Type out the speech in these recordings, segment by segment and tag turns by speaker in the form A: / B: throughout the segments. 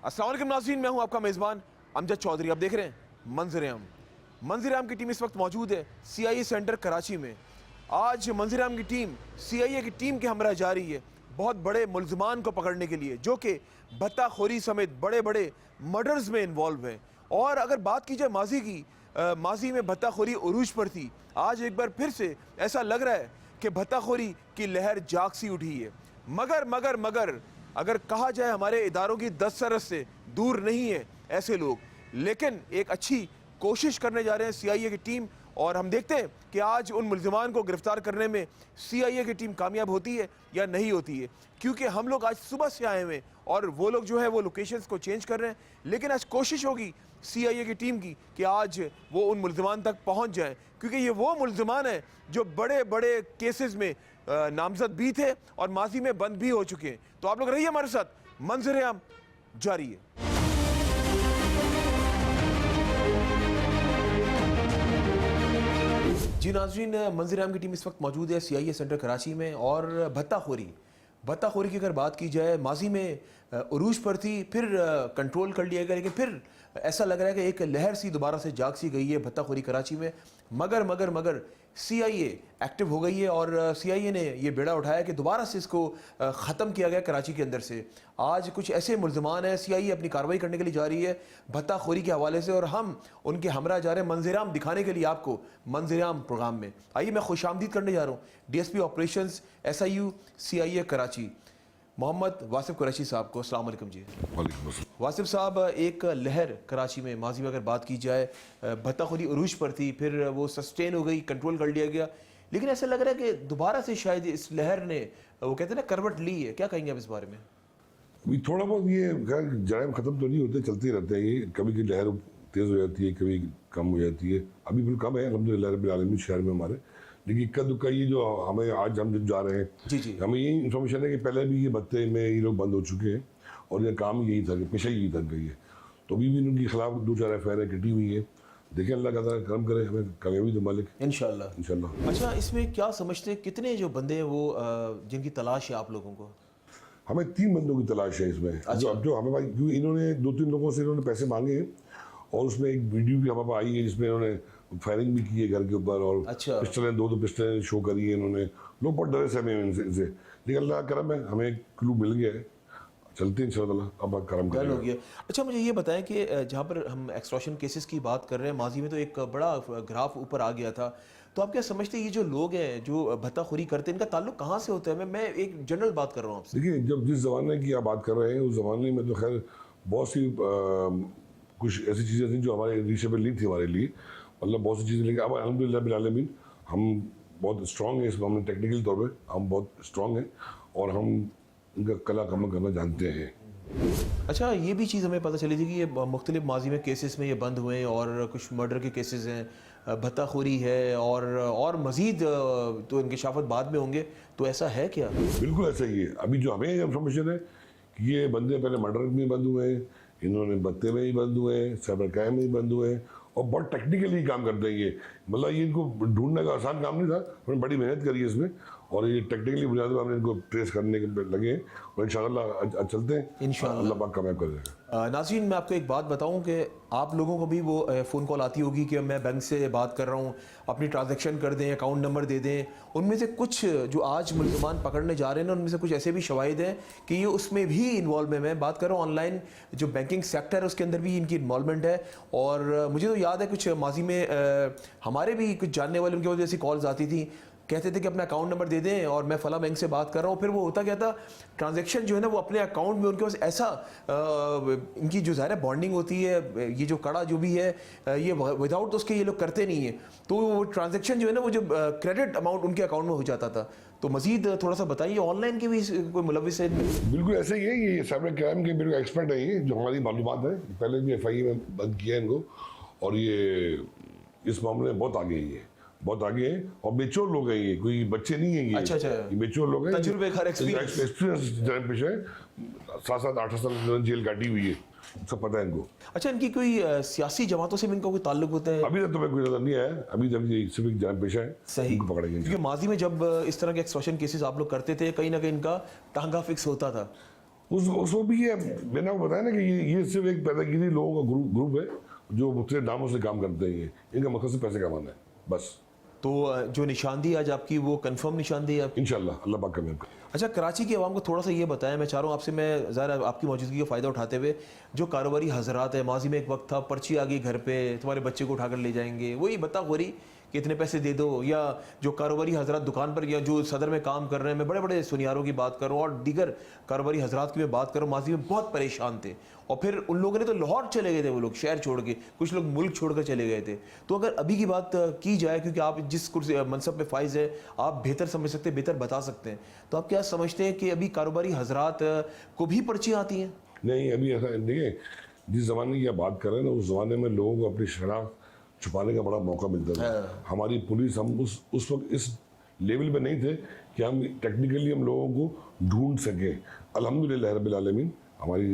A: अस्सलाम वालेकुम नाज़रीन, मैं हूं आपका मेज़बान अमजद चौधरी। आप देख रहे हैं मंज़र-ए-आम की टीम इस वक्त मौजूद है CIA सेंटर कराची में। आज मंज़र-ए-आम की टीम CIA की टीम के हमरा जा रही है बहुत बड़े मुल्ज़िमान को पकड़ने के लिए, जो कि भत्ताखोरी समेत बड़े बड़े मर्डर्स में इन्वॉल्व हैं। और अगर बात की जाए माजी की, माजी में भत्ताखोरी उरूज पर थी। आज एक बार फिर से ऐसा लग रहा है कि भत्ताखोरी की लहर जाग सी उठी है। मगर अगर कहा जाए हमारे इदारों की दस्तरस से दूर नहीं है ऐसे लोग, लेकिन एक अच्छी कोशिश करने जा रहे हैं CIA की टीम। और हम देखते हैं कि आज उन मुल्ज़िमान को गिरफ्तार करने में CIA की टीम कामयाब होती है या नहीं होती है, क्योंकि हम लोग आज सुबह से आए हुए हैं और वो लोग जो है वो लोकेशंस को चेंज कर रहे हैं। लेकिन आज कोशिश होगी CIA की टीम की कि आज वो उन मुल्ज़िमान तक पहुंच जाए, क्योंकि ये वो मुल्ज़िमान हैं जो बड़े बड़े केसेस में नामजद भी थे और माजी में बंद भी हो चुके हैं। तो आप लोग रहिए हमारे साथ, मंज़र-ए-आम जारी है। जी नाज़रीन, मंज़र-ए-आम की टीम इस वक्त मौजूद है CIA सेंटर कराची में। और भत्ताखोरी की अगर बात की जाए, माजी में उरूज पर थी, फिर कंट्रोल कर लिया गया, लेकिन फिर ऐसा लग रहा है कि एक लहर सी दोबारा से जाग सी गई है भत्ताखोरी कराची में। मगर CIA एक्टिव हो गई है और CIA ने ये बेड़ा उठाया कि दोबारा से इसको ख़त्म किया गया कराची के अंदर से। आज कुछ ऐसे मुल्ज़िमान हैं, CIA अपनी कार्रवाई करने के लिए जा रही है भत्ताखोरी के हवाले से, और हम उनके हमरा जा रहे हैं मंज़र-ए-आम दिखाने के लिए आपको मंज़र-ए-आम प्रोग्राम में। आइए मैं खुशामदीद करने जा रहा हूँ DSP operations SIU CIA Karachi Mohammad Wasif Qureshi साहब को। अस्सलाम वालेकुम जी। वासिफ साहब, एक लहर कराची में माजी में अगर बात की जाए, भत्ताखोरी उरूज पर थी, फिर वो सस्टेन हो गई, कंट्रोल कर लिया गया, लेकिन ऐसा लग रहा है कि दोबारा से शायद इस लहर ने, वो कहते हैं ना, करवट ली है। क्या कहेंगे आप इस बारे में?
B: अभी थोड़ा बहुत ये खैर जराइम ख़त्म तो नहीं होते, चलते रहते हैं। ये कभी की लहर तेज़ हो जाती है, कभी कम हो जाती है। अभी बिल्कुल कम है अल्हम्दुलिल्लाह रब्बिल आलमीन शहर में हमारे, लेकिन इक्का दुक्का ये जो हमें आज हम जब जा रहे हैं
A: जी
B: हमें यही इन्फॉर्मेशन है कि पहले भी ये भत्ते में ये लोग बंद हो चुके हैं और ये काम यही था कि पेशा यही था गई है। तो अभी भी इनके खिलाफ 2-4 FIR कटी हुई है। देखें, अल्लाह का करम करे, हमें कामयाबी दे मालिक इंशाल्लाह।
A: अच्छा, इसमें क्या समझते हैं, कितने जो बंदे हैं वो जिनकी तलाश है आप लोगों को?
B: हमें 3 बंदों की तलाश है इसमें।
A: अच्छा।
B: जो हमें भाई, क्योंकि इन्होंने 2-3 लोगों से इन्होंने पैसे मांगे हैं और उसमें एक वीडियो भी हमारे पास आई है जिसमें इन्होंने फायरिंग भी की है घर के ऊपर, और
A: अच्छा।
B: पिस्टलें 2 पिस्टलें शो करी है इन्होंने। लोग बहुत डरे से हमें इनसे, लेकिन अल्लाह का करम है, हमें एक क्लू मिल गया है। चलते हैं इंशाअल्लाह, अब करम
A: हो गया। अच्छा, मुझे ये बताएं कि जहाँ पर हम एक्सटॉर्शन केसेस की बात कर रहे हैं, माजी में तो एक बड़ा ग्राफ ऊपर आ गया था, तो आप क्या समझते हैं ये जो लोग हैं जो भत्ताखोरी करते हैं, इनका ताल्लुक कहाँ से होता है? मैं एक जनरल बात कर रहा हूँ आपसे।
B: देखिए, जब जिस ज़माने की आप बात कर रहे हैं उस ज़माने में तो खैर बहुत सी कुछ ऐसी चीज़ें थी जो हमारे रीचेबल नहीं थी हमारे लिए, मतलब बहुत सी चीज़ें। लेकिन अब अल्हम्दुलिल्लाह बिल आलमीन हम बहुत स्ट्रॉन्ग हैं इस मामले, टेक्निकल तौर पे हम बहुत स्ट्रॉन्ग हैं और हम इनका कला कम करना जानते हैं।
A: अच्छा, ये भी चीज़ हमें पता चली थी कि ये मुख्तलिफ माजी में केसेस में ये बंद हुए हैं और कुछ मर्डर के केसेस हैं, भत्ताखोरी है और मज़ीद तो इंकशाफत बाद में होंगे, तो ऐसा है क्या?
B: बिल्कुल ऐसा ही है। अभी जो हमें इंफॉर्मेशन है कि ये बंदे पहले मर्डर में बंद हुए हैं, इन्होंने भत्ते में ही बंद हुए हैं, साइबर क्राइम में ही बंद हुए हैं, और बहुत टेक्निकली काम करते हैं ये। मतलब ये इनको ढूंढने का आसान काम नहीं था, हमने बड़ी मेहनत करी है इसमें, और ये टेक्निकली बुनियाद पर हमने इनको ट्रेस करने के लगे हैं, और इंशाअल्लाह चलते हैं, इंशाअल्लाह अल्लाह पाक कामयाब कर देगा।
A: नाज़रीन, मैं आपको एक बात बताऊं कि आप लोगों को भी वो फ़ोन कॉल आती होगी कि मैं बैंक से बात कर रहा हूं, अपनी ट्रांजैक्शन कर दें, अकाउंट नंबर दे दें। उनमें से कुछ जो आज मुल्ज़िमान पकड़ने जा रहे हैं ना, उनमें से कुछ ऐसे भी शवाहिद हैं कि ये उसमें भी इन्वॉल्व है। मैं बात कर रहा हूँ ऑनलाइन जो बैंकिंग सेक्टर है उसके अंदर भी इनकी इन्वॉल्वमेंट है। और मुझे तो याद है कुछ माजी में हमारे भी कुछ जानने वाले, उनकी वजह से कॉल्स आती थी, कहते थे कि अपना अकाउंट नंबर दे दें और मैं फला बैंक से बात कर रहा हूँ। फिर वो होता क्या था, ट्रांजैक्शन जो है ना वो अपने अकाउंट में उनके पास ऐसा इनकी जो ज़ाहिर बॉन्डिंग होती है, ये जो कड़ा जो भी है, ये विदाउट उसके ये लोग करते नहीं है, तो वो ट्रांजैक्शन जो है ना वो जो क्रेडिट अमाउंट उनके अकाउंट में हो जाता था। तो मजीद थोड़ा सा बताइए, ऑनलाइन के भी कोई मुलविस है?
B: बिल्कुल ऐसा ही है, ये साइबर क्राइम के बिल्कुल एक्सपर्ट है ये, जो हमारी मालूमात है। पहले भी FIA में बंद किया है इनको, और ये इस मामले में बहुत आगे है, ये बहुत आगे है, और मेच्योर लोग हैं ये, कोई बच्चे नहीं है ये।
A: अच्छा,
B: ये मेच्योर लोग हैं,
A: तजुर्बेकार, एक्सपीरियंस
B: जनाब पेश है, 7-7 8 साल जेल काटी हुई है, सब पता है इनको।
A: अच्छा, इनकी कोई सियासी जमातों से भी इनका कोई ताल्लुक होता है?
B: अभी तक तो मैं कोई नजर नहीं आया, अभी तक ये सिर्फ एक जनाब पेशा है,
A: सही
B: पकड़ेंगे।
A: क्योंकि माजी में जब इस तरह के एक्सटॉर्शन केसेस आप लोग करते थे, कहीं ना कहीं इनका टांगा फिक्स होता था।
B: उसको भी ये मैंने आपको बताया ना कि ये सिर्फ एक पैदागिरी लोगों का ग्रुप है जो मुख्तलिफ नामों से काम करते हैं। ये इनका मकसद से पैसे कमाना है बस।
A: तो जो निशानदेही आज आपकी वो कंफर्म निशानदेही है आपकी?
B: इंशाल्लाह अल्लाह पाक करें।
A: अच्छा, कराची की आवाम को थोड़ा सा ये बताएं, मैं चाह रहा हूँ आपसे, मैं ज़रा आपकी मौजूदगी का फ़ायदा उठाते हुए, जो कारोबारी हजरात है, माजी में एक वक्त था पर्ची आ गई घर पे, तुम्हारे बच्चे को उठाकर ले जाएंगे, वही बताखोरी कि इतने पैसे दे दो, या जो कारोबारी हजरात दुकान पर या जो सदर में काम कर रहे हैं, मैं बड़े बड़े सुनियारों की बात कर रहा हूँ और दीगर कारोबारी हजरात की मैं बात कर रहा हूँ, माजी में बहुत परेशान थे और फिर उन लोगों ने तो लाहौर चले गए थे, वो लोग शहर छोड़ के, कुछ लोग मुल्क छोड़कर चले गए थे। तो अगर अभी की बात की जाए, क्योंकि आप जिस कुर्सी मनसब पे फाइज है, आप बेहतर समझ सकते हैं, बेहतर बता सकते हैं, तो आप क्या समझते हैं कि अभी कारोबारी हजरात को भी पर्चियाँ आती हैं?
B: नहीं, अभी ऐसा देखिए, जिस ज़माने की आप बात कर रहे हैं ना, उस ज़माने में लोगों को अपनी शनाख्त छुपाने का बड़ा मौका मिलता था। हमारी पुलिस, हम उस वक्त इस लेवल पे नहीं थे कि हम टेक्निकली हम लोगों को ढूंढ सकें। अल्हम्दुलिल्लाह रब्बिल आलमीन, हमारी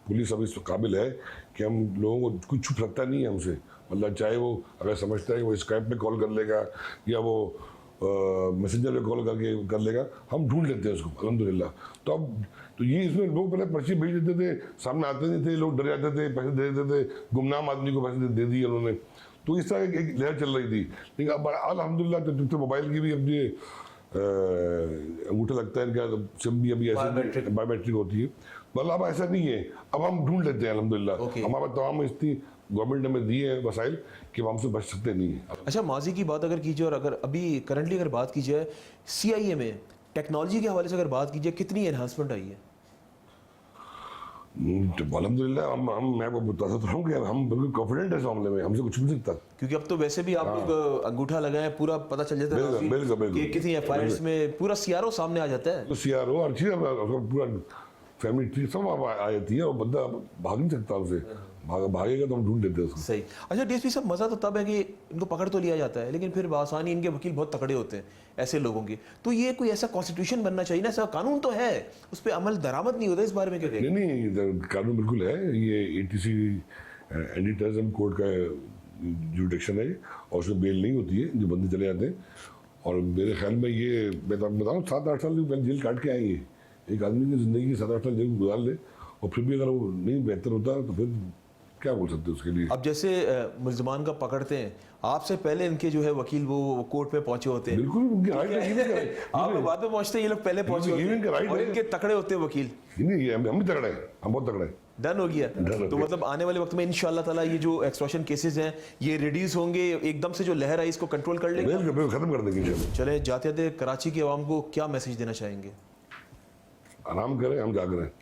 B: पुलिस अब इस काबिल है कि हम लोगों को कुछ छुप सकता नहीं है हमसे। मतलब चाहे वो अगर समझता है कि वो स्काइप पे कॉल कर लेगा या वो मैसेंजर पे कॉल करके कर लेगा, हम ढूंढ लेते हैं उसको अल्हम्दुलिल्लाह। तो ये इसमें लोग पहले पर्ची भेज देते थे, सामने आते नहीं थे, लोग डर जाते थे, पैसे दे देते थे, गुमनाम आदमी को पैसे दे दिए उन्होंने। तो इस तरह एक लहर चल रही थी। लेकिन अब अल्हम्दुलिल्लाह तो मोबाइल की भी अपनी अंगूठा लगता है इनका, सिम भी अभी ऐसे बायोमेट्रिक होती है। मतलब अब ऐसा नहीं है, अब हम ढूंढ लेते हैं अल्हम्दुलिल्लाह। हमारे पास तमाम इतनी गवर्नमेंट ने हमें दिए हैं वसाइल कि हम हमसे बच सकते नहीं है।
A: अच्छा, माजी की बात अगर कीजिए और अगर अभी करंटली अगर बात की जाए, CIA में टेक्नोलॉजी के हवाले से अगर बात कीजिए, कितनी एनहांसमेंट आई है?
B: अल्हम्दुलिल्लाह मैं आपको बताता तो हूँ कि हम बिल्कुल कॉन्फिडेंट है इस मामले में, हमसे कुछ नहीं सकता।
A: क्योंकि अब तो वैसे भी आप लोग अंगूठा लगाए, पूरा पता चल जाता है कि कितनी FIRs में पूरा CRO सामने आ जाता है।
B: तो CRO हर चीज़ पूरा फैमिली ट्री सब आ जाती है और बंदा भाग नहीं सकता उसे, भागेगा तो हम ढूंढ लेते हैं उसको।
A: सही। अच्छा DSP साहब, मज़ा तो तब है कि इनको पकड़ तो लिया जाता है, लेकिन फिर आसानी इनके वकील बहुत तकड़े होते हैं ऐसे लोगों के। तो ये कोई ऐसा कॉन्स्टिट्यूशन बनना चाहिए ना, ऐसा कानून तो है, उस पर अमल दरामद नहीं होता, इस बारे में क्या कहेंगे?
B: नहीं, कानून बिल्कुल है। ये ATC एंटी टेररिज्म कोड का जुडिक्शन है और उसमें बेल नहीं होती है, जो बंदे चले जाते हैं। और मेरे ख्याल में ये मैं बताऊँ 7-8 साल जेल काट के आएंगे। एक आदमी की ज़िंदगी 7-8 साल जेल गुजार ले और फिर भी अगर वो नहीं बेहतर होता तो फिर क्या बोल सकते हैं उसके लिए।
A: अब जैसे मुल्ज़िमान का पकड़ते हैं, आपसे पहले इनके जो है वकील वो कोर्ट में पहुंचे होते हैं।
B: बिल्कुल उनकी राइट है।
A: आप लोग बाद में पहुंचते हैं, ये लोग पहले पहुंचे होते हैं और इनके तकड़े होते हैं वकील।
B: नहीं, हम भी तगड़े हैं, हम बहुत तगड़े हैं।
A: डन हो गया। तो मतलब आने वाले वक्त में इंशाल्लाह ताला ये जो एक्सटॉर्शन केसेस हैं ये रिड्यूस होंगे, एकदम से जो लहर आई इसको कंट्रोल कर लेंगे,
B: खत्म कर देंगे।
A: चले जाते जाते कराची की आवाम को क्या मैसेज देना चाहेंगे?
B: आराम करें, हम जाग रहे हैं।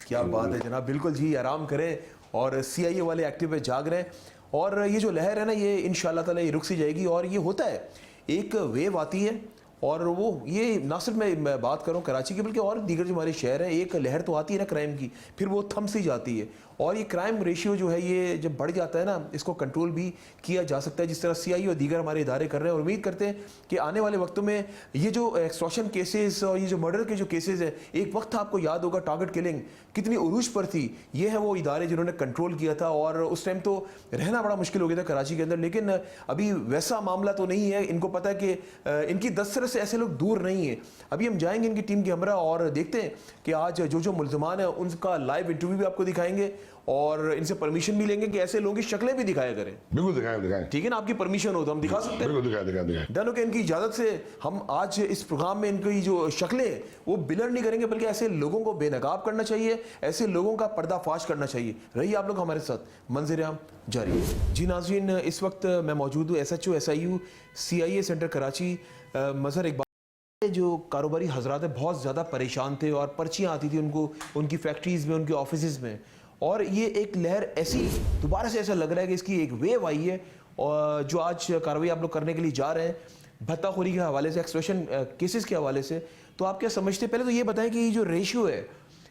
A: क्या बात है जनाब, बिल्कुल जी, आराम करें और CIA वाले एक्टिव पे जाग रहे हैं। और ये जो लहर है ना, ये इंशाल्लाह ताला ये रुक सी जाएगी। और ये होता है, एक वेव आती है और वो ये ना सिर्फ मैं बात करूँ कराची की, बल्कि और दीगर जो हमारे शहर हैं, एक लहर तो आती है ना क्राइम की, फिर वो थम सी जाती है। और ये क्राइम रेशियो जो है ये जब बढ़ जाता है ना, इसको कंट्रोल भी किया जा सकता है, जिस तरह CIA और दीगर हमारे इदारे कर रहे हैं। और उम्मीद करते हैं कि आने वाले वक्तों में ये जो एक्सटॉर्शन केसेस और ये जो मर्डर के जो केसेस हैं, एक वक्त था आपको याद होगा टारगेट किलिंग कितनी उरूज पर थी, ये है वो इदारे जिन्होंने कंट्रोल किया था। और उस टाइम तो रहना बड़ा मुश्किल हो गया था कराची के अंदर, लेकिन अभी वैसा मामला तो नहीं है। इनको पता है कि इनकी दस्तरस से ऐसे लोग दूर नहीं है। अभी हम जाएंगे इनकी टीम के हमरा और देखते हैं कि आज जो मुल्ज़िमान है उनका लाइव इंटरव्यू भी आपको दिखाएंगे और इनसे परमिशन भी लेंगे कि ऐसे लोगों की शक्लें भी दिखाया करें।
B: बिल्कुल दिखाएं।
A: ठीक है ना, आपकी परमिशन हो तो हम दिखा सकते हैं।
B: बिल्कुल दिखाएं।
A: डन हो के इनकी इजाजत से हम आज इस प्रोग्राम में इनकी जो शक्लें वो बिलर नहीं करेंगे, बल्कि ऐसे लोगों को बेनकाब करना चाहिए, ऐसे लोगों का पर्दाफाश करना चाहिए। रहिए आप लोग हमारे साथ, मंज़िर आम जारी है। जी नाज़रीन, इस वक्त मैं मौजूद हूँ SHO SIU CIA centre Karachi. Mazhar Iqbal जो कारोबारी हजरात है बहुत ज़्यादा परेशान थे और पर्चियाँ आती थी उनको, उनकी फैक्ट्रीज़ में, उनके ऑफिस में। और ये एक लहर ऐसी दोबारा से ऐसा लग रहा है कि इसकी एक वेव आई है और जो आज कार्रवाई आप लोग करने के लिए जा रहे हैं भत्ताखोरी के हवाले से, एक्सटॉर्शन केसेस के हवाले से। तो आप क्या समझते हैं, पहले तो ये बताएं कि ये जो रेशियो है,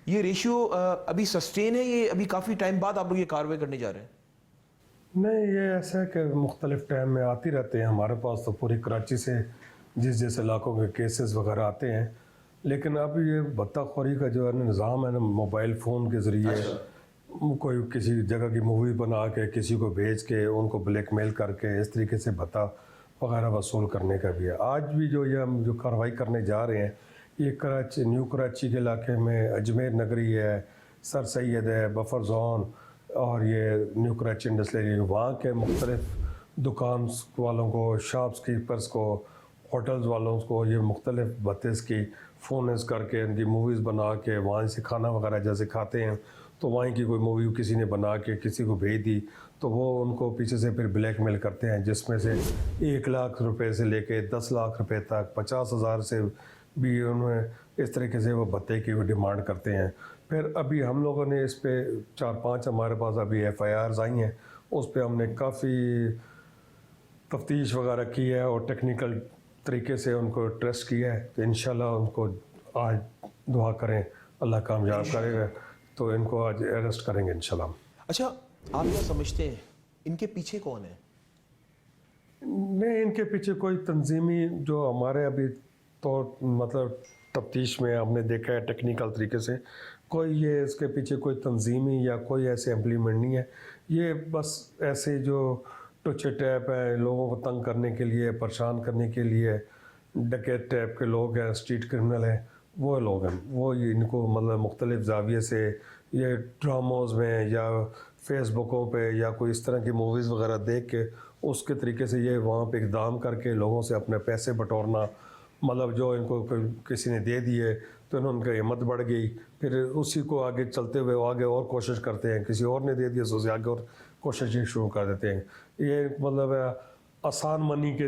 A: ये रेशियो अभी सस्टेन है, ये अभी काफ़ी टाइम बाद आप लोग ये कार्रवाई करने जा रहे हैं?
C: नहीं, ये ऐसा है कि मुख्तलिफ टाइम में आती रहते हैं हमारे पास, तो पूरी कराची से जिस इलाकों के केसेस वगैरह आते हैं। लेकिन अब ये भत्ताखोरी का जो है निज़ाम है ना, मोबाइल फ़ोन के ज़रिए कोई किसी जगह की मूवी बना के किसी को भेज के उनको ब्लैकमेल करके इस तरीके से भत्ता वगैरह वसूल करने का भी है। आज भी जो ये हम जो कार्रवाई करने जा रहे हैं, ये कराची, न्यू कराची के इलाके में अजमेर नगरी है, सर सैयद है, बफर जोन और ये न्यू कराची इंडस्ट्रियल एरिया, वहाँ के मुख्तलिफ दुकान वालों को, शॉप्स कीपर्स को, होटल्स वालों को ये मुख्तलिफ बत्तीस की फ़ोन करके उनकी मूवीज़ बना के वहाँ से खाना वगैरह जैसे खाते हैं, तो वहीं की कोई मूवी किसी ने बना के किसी को भेज दी, तो वो उनको पीछे से फिर ब्लैकमेल करते हैं, जिसमें से 1 लाख रुपए से लेके 10 लाख रुपए तक, 50,000 से भी उन्हें इस तरीके से वो भत्ते की वो डिमांड करते हैं। फिर अभी हम लोगों ने इस पे 4-5 हमारे पास अभी FIRs आई हैं, उस पर हमने काफ़ी तफ्तीश वगैरह की है और टेक्निकल तरीके से उनको ट्रस्ट किया है, तो इंशाल्लाह उनको आज दुआ करें अल्लाह कामयाब करेगा, तो इनको आज अरेस्ट करेंगे इंशाल्लाह।
A: अच्छा, आप क्या समझते हैं इनके पीछे कौन है?
C: नहीं, इनके पीछे कोई तंजीमी जो हमारे अभी तो मतलब तफ्तीश में हमने देखा है टेक्निकल तरीके से, कोई ये इसके पीछे कोई तंजीमी या कोई ऐसे इम्प्लीमेंट नहीं है। ये बस ऐसे जो टुचे टैप है, लोगों को तंग करने के लिए, परेशान करने के लिए, डकैत टाइप के लोग हैं, स्ट्रीट क्रिमिनल हैं, वो लोग हैं। वो इनको मतलब मुख्तलिफ जाविये से ये ड्रामोज़ में या फेसबुकों पे या कोई इस तरह की मूवीज़ वगैरह देख के उसके तरीके से ये वहाँ पे इक़दाम करके लोगों से अपने पैसे बटोरना, मतलब जो इनको किसी ने दे दिए तो इन्होंने उनकी हिम्मत बढ़ गई, फिर उसी को आगे चलते हुए आगे और कोशिश करते हैं, किसी और ने दे दिया तो उसे आगे और कोशिशें शुरू कर देते हैं। ये मतलब आसान मनी के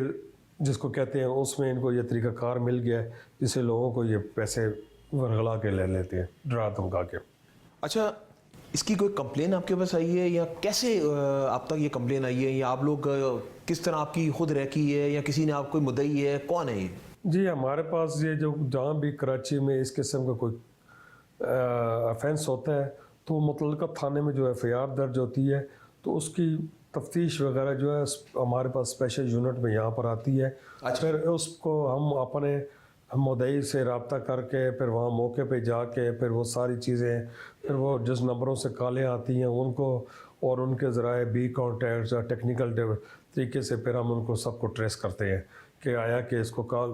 C: जिसको कहते हैं उसमें इनको ये तरीक़ाकार मिल गया है, जिससे लोगों को ये पैसे वरगला के ले लेते हैं, डरा धमका के।
A: अच्छा, इसकी कोई कंप्लेन आपके पास आई है या कैसे आप तक ये कंप्लेन आई है, या आप लोग किस तरह आपकी खुद रखी है या किसी ने आपको कोई मुद्दई है, कौन है ये?
C: जी, हमारे पास ये जो जहाँ भी कराची में इस किस्म का कोई ऑफेंस होता है तो मुतल्लिका थाने में जो FIR दर्ज होती है, तो उसकी तफ्तीश वगैरह जो है हमारे पास स्पेशल यूनिट में यहाँ पर आती है।
A: अच्छा।
C: फिर उसको हम अपने मुद्दई से रब्ता करके फिर वहाँ मौके पे जाके फिर वो सारी चीज़ें, फिर वो जिस नंबरों से कॉलें आती हैं उनको और उनके ज़राए बी कॉन्टैक्ट्स या टेक्निकल तरीके से फिर हम उनको सबको ट्रेस करते हैं कि आया कि इसको कॉल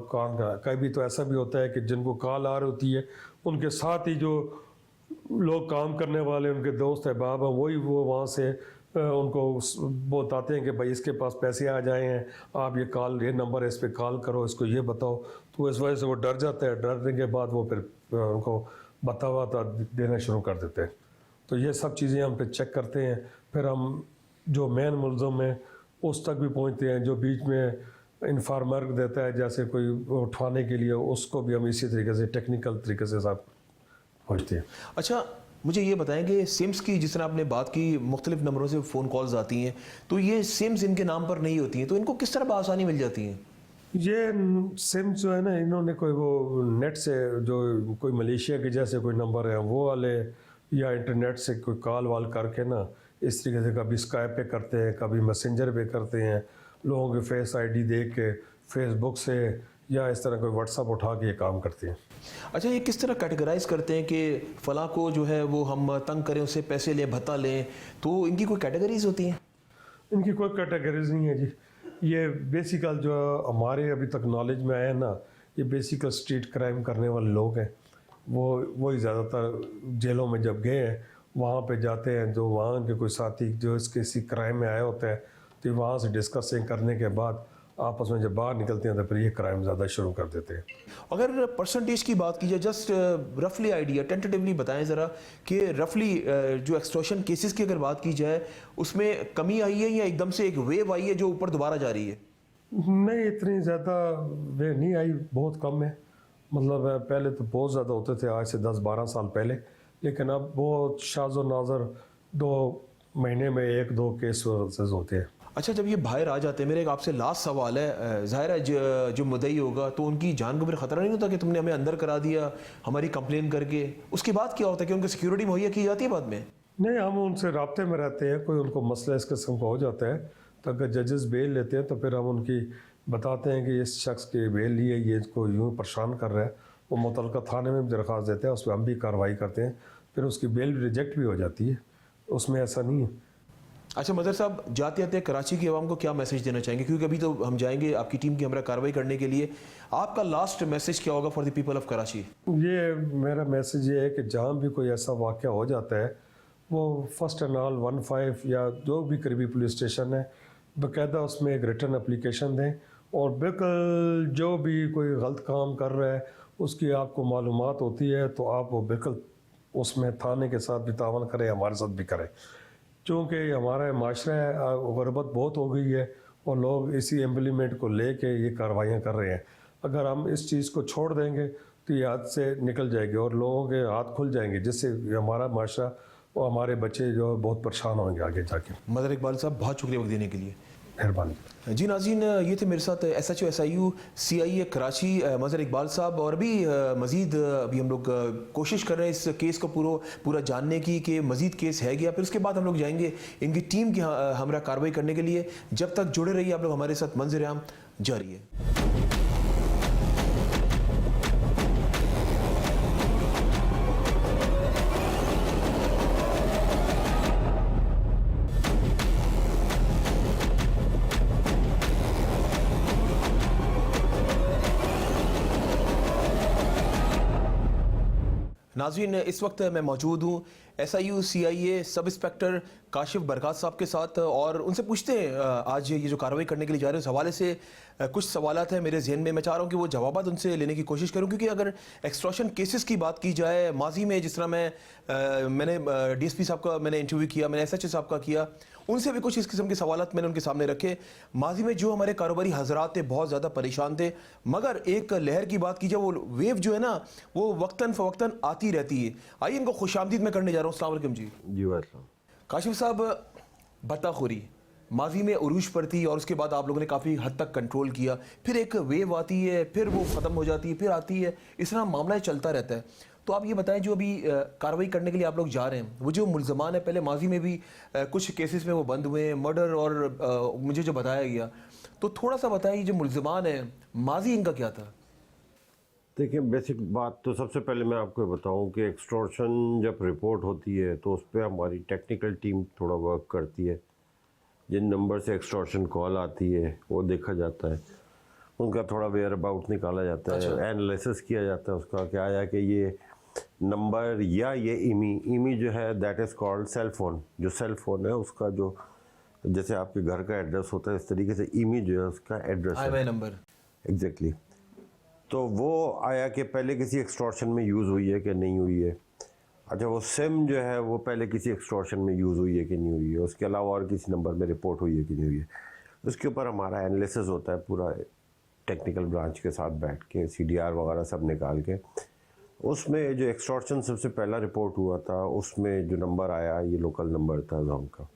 C: कभी तो ऐसा भी होता है कि जिनको कॉल आ रही होती है उनके साथ ही जो लोग काम करने वाले उनके दोस्त अहबाब हैं वही वो वहाँ से उनको बताते हैं कि भाई इसके पास पैसे आ जाए हैं, आप ये कॉल, ये नंबर है, इस पर कॉल करो, इसको ये बताओ, तो इस वजह से वो डर जाता है। डरने के बाद वो फिर उनको बतावा देना शुरू कर देते हैं। तो ये सब चीज़ें हम फिर चेक करते हैं, फिर हम जो मेन मुलज़म है उस तक भी पहुँचते हैं, जो बीच में इन्फॉर्मर देता है जैसे कोई उठाने के लिए, उसको भी हम इसी तरीके से टेक्निकल तरीके से सब पहुँचते हैं।
A: अच्छा, मुझे ये बताएं कि सिम्स की जिस तरह आपने बात की, मुख्तलिफ नंबरों से फ़ोन कॉल्स आती हैं, तो ये सिम्स इनके नाम पर नहीं होती हैं, तो इनको किस तरह बआसानी मिल जाती हैं?
C: ये सिम जो है ना, इन्होंने कोई वो नेट से जो कोई मलेशिया के जैसे कोई नंबर है वो वाले या इंटरनेट से कोई कॉल वाल करके ना इस तरीके से कभी स्काइप पे करते हैं, कभी मैसेंजर पे करते हैं, लोगों के फेस ID देख के फेसबुक से या इस तरह कोई व्हाट्सअप उठा के ये काम करते हैं।
A: अच्छा, ये किस तरह कैटेगराइज करते हैं कि फ़लाँ को जो है वो हम तंग करें, उससे पैसे लें, भत्ता लें, तो इनकी कोई कैटेगरीज होती हैं?
C: इनकी कोई कैटेगरीज नहीं है जी। ये बेसिकल जो हमारे अभी तक नॉलेज में आया ना, ये बेसिकल स्ट्रीट क्राइम करने वाले लोग हैं, वही ज़्यादातर जेलों में जब गए हैं वहाँ पे जाते हैं, जो वहाँ के कोई साथी जो इस किसी क्राइम में आए होते हैं, तो वहाँ से डिस्कसिंग करने के बाद आपस में जब बाहर निकलते हैं तो फिर ये क्राइम ज़्यादा शुरू कर देते हैं।
A: अगर परसेंटेज की बात की जाए, जस्ट रफली आइडिया टेंटेटिवली बताएं ज़रा कि रफली जो एक्सटॉर्शन केसेस की अगर बात की जाए उसमें कमी आई है या एकदम से एक वेव आई है जो ऊपर दोबारा जा रही है?
C: नहीं, इतनी ज़्यादा वेव नहीं आई, बहुत कम है। मतलब पहले तो बहुत ज़्यादा होते थे, आज से 10-12 साल पहले, लेकिन अब बहुत शाज़ व नाज़र 2 महीने में 1-2 केस होते हैं।
A: अच्छा, जब ये बाहर आ जाते हैं, मेरे एक आपसे लास्ट सवाल है, ज़ाहिर है जो मुद्दई होगा तो उनकी जान को फिर ख़तरा नहीं होता कि तुमने हमें अंदर करा दिया हमारी कंप्लेन करके, उसके बाद क्या होता है कि उनकी सिक्योरिटी मुहैया की जाती है बाद में?
C: नहीं, हम उनसे राब्ते में रहते हैं, कोई उनको मसला इस किस्म का हो जाता है तो अगर जजेस बेल लेते हैं तो फिर हम उनकी बताते हैं कि इस शख्स की बेल लिए ये इसको यूँ परेशान कर रहा है, वो मुतल्लिका थाने में भी दरख्वास्त देते हैं, उस पर हम भी कार्रवाई करते हैं, फिर उसकी बेल रिजेक्ट भी हो जाती है, उसमें ऐसा नहीं है।
A: अच्छा मदर साहब, जाते जाते कराची की आवाम को क्या मैसेज देना चाहेंगे, क्योंकि अभी तो हम जाएंगे आपकी टीम की हमरा कार्रवाई करने के लिए, आपका लास्ट मैसेज क्या होगा for the people of Karachi?
C: ये मेरा मैसेज ये है कि जहाँ भी कोई ऐसा वाक़या हो जाता है वो फर्स्ट एंड ऑल 15 या जो भी करीबी पुलिस स्टेशन है बाकायदा उसमें एक रिटर्न एप्लीकेशन दें, और बिल्कुल जो भी कोई गलत काम कर रहा है उसकी आपको मालूमात होती है तो आप वो बिल्कुल उसमें थाने के साथ भी तावन करें, हमारे साथ भी करें, क्योंकि हमारा माशरा गुरबत बहुत हो गई है और लोग इसी एम्प्लीमेंट को लेके ये कार्रवाइयाँ कर रहे हैं। अगर हम इस चीज़ को छोड़ देंगे तो ये हाथ से निकल जाएगी और लोगों के हाथ खुल जाएंगे, जिससे हमारा माशरा और हमारे बच्चे जो है बहुत परेशान होंगे आगे जाके।
A: मदर इकबाल साहब, बहुत शुक्रिया वक्त देने के लिए।
C: मेहरबानी।
A: जी नाज़रीन, ये थे मेरे साथ SHO SIU CIA Karachi Mazhar Iqbal साहब, और भी मज़ीद अभी हम लोग कोशिश कर रहे हैं इस केस को पूरा जानने की कि मज़ीद केस है क्या। फिर उसके बाद हम लोग जाएंगे इनकी टीम की हमरा कार्रवाई करने के लिए। जब तक जुड़े रहिए आप लोग हमारे साथ, मंज़र आम जारी है। नाज़रीन, इस वक्त मैं मौजूद हूँ SIU CIA सब इंस्पेक्टर काशिफ बरकात साहब के साथ, और उनसे पूछते हैं आज ये जो कार्रवाई करने के लिए जा रहे हैं उस हवाले से कुछ सवालात हैं मेरे जहन में। मैं चाह रहा हूँ कि वो जवाबात उनसे लेने की कोशिश करूँ, क्योंकि अगर एक्सटॉर्शन केसेस की बात की जाए, माजी में जिस तरह मैंने DSP साहब का मैंने इंटरव्यू किया, मैंने SHO साहब का किया, उनसे भी कुछ इस किस्म के सवालात मैंने उनके सामने रखे। माजी में जो हमारे कारोबारी हजरात थे बहुत ज़्यादा परेशान थे, मगर एक लहर की बात की जाए, वो वेव जो है ना वो वक्तन फ़वक्तन आती रहती है। आइए इनको खुशामदीद मैं करने जा रहा हूँ। अस्सलाम वालेकुम जी।
D: जी वालेकुम।
A: काशिफ साहब, बत्ताखोरी माजी में उरूज पर थी और उसके बाद आप लोगों ने काफ़ी हद तक कंट्रोल किया, फिर एक वेव आती है, फिर वो ख़त्म हो जाती है, फिर आती है, इस तरह मामला चलता रहता है। तो आप ये बताएं, जो अभी कार्रवाई करने के लिए आप लोग जा रहे हैं, वो जो मुल्ज़मान है, पहले माजी में भी कुछ केसेस में वो बंद हुए हैं, मर्डर और मुझे जो बताया गया, तो थोड़ा सा बताएं, जो मुल्ज़मान है माजी इनका क्या था?
D: देखिए, बेसिक बात तो सबसे पहले मैं आपको बताऊं कि एक्सटॉर्शन जब रिपोर्ट होती है तो उस पर हमारी टेक्निकल टीम थोड़ा वर्क करती है। जिन नंबर से एक्सटॉर्शन कॉल आती है वो देखा जाता है, उनका थोड़ा वेयर अबाउट निकाला जाता है, एनालिसिस किया जाता है उसका, क्या आया कि ये नंबर या ये ईमी जो है that is called cell phone. जो सेल फ़ोन है उसका जो जैसे आपके घर का एड्रेस होता है, इस तरीके से ईमी जो है उसका एड्रेस है,
A: नंबर।
D: एग्जैक्टली। तो वो आया कि पहले किसी एक्सटॉर्शन में यूज़ हुई है कि नहीं हुई है। अच्छा, वो सिम जो है वो पहले किसी एक्सटॉर्शन में यूज़ हुई है कि नहीं हुई है, उसके अलावा और किसी नंबर में रिपोर्ट हुई है कि नहीं हुई है, उसके ऊपर हमारा एनालिसिस होता है पूरा टेक्निकल ब्रांच के साथ बैठ के, CDR वगैरह सब निकाल के। उसमें जो एक्सटॉर्शन सबसे पहला रिपोर्ट हुआ था उसमें जो नंबर आया ये लोकल नंबर था गाँव का।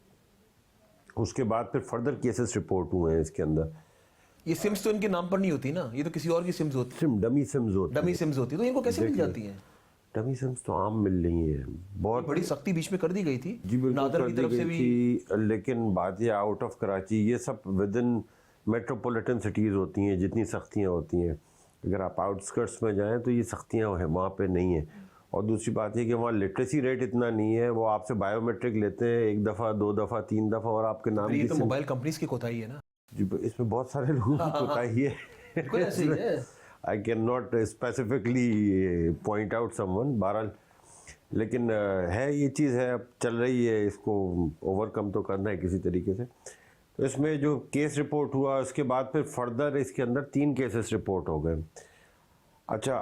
D: उसके बाद फिर फर्दर केसेस रिपोर्ट हुए हैं इसके अंदर।
A: ये सिम्स तो इनके नाम पर नहीं होती ना, ये तो किसी और की सिम्स होती,
D: डमी सिम्स होती,
A: तो इनको कैसे मिल जाती हैं?
D: डमी सिम्स तो आम मिल रही है, बहुत
A: बड़ी सख्ती बीच में कर दी गई थी
D: जी,
A: नादर की तरफ से भी
D: थी। लेकिन बात ये आउट ऑफ कराची, ये सब विद इन मेट्रोपॉलिटन सिटीज़ होती हैं जितनी सख्तियाँ होती हैं। अगर आप आउटस्कर्ट्स में जाएं तो ये सख्तियाँ हैं वहाँ पे नहीं है। और दूसरी बात ये कि वहाँ लिटरेसी रेट इतना नहीं है, वो आपसे बायोमेट्रिक लेते हैं 1 दफ़ा 2 दफ़ा 3 दफ़ा, और आपके नाम
A: ये
D: की
A: तो मोबाइल कंपनीज की कोताही है ना
D: जी, इसमें बहुत सारे लोगों की कोताही है।
A: बिल्कुल ऐसे ही है।
D: I can not specifically point out someone, बहरहाल लेकिन है, ये चीज़ है, अब चल रही है, इसको ओवरकम तो करना है किसी तरीके से। तो इसमें जो केस रिपोर्ट हुआ उसके बाद फिर फर्दर इसके अंदर 3 केसेस रिपोर्ट हो गए। अच्छा,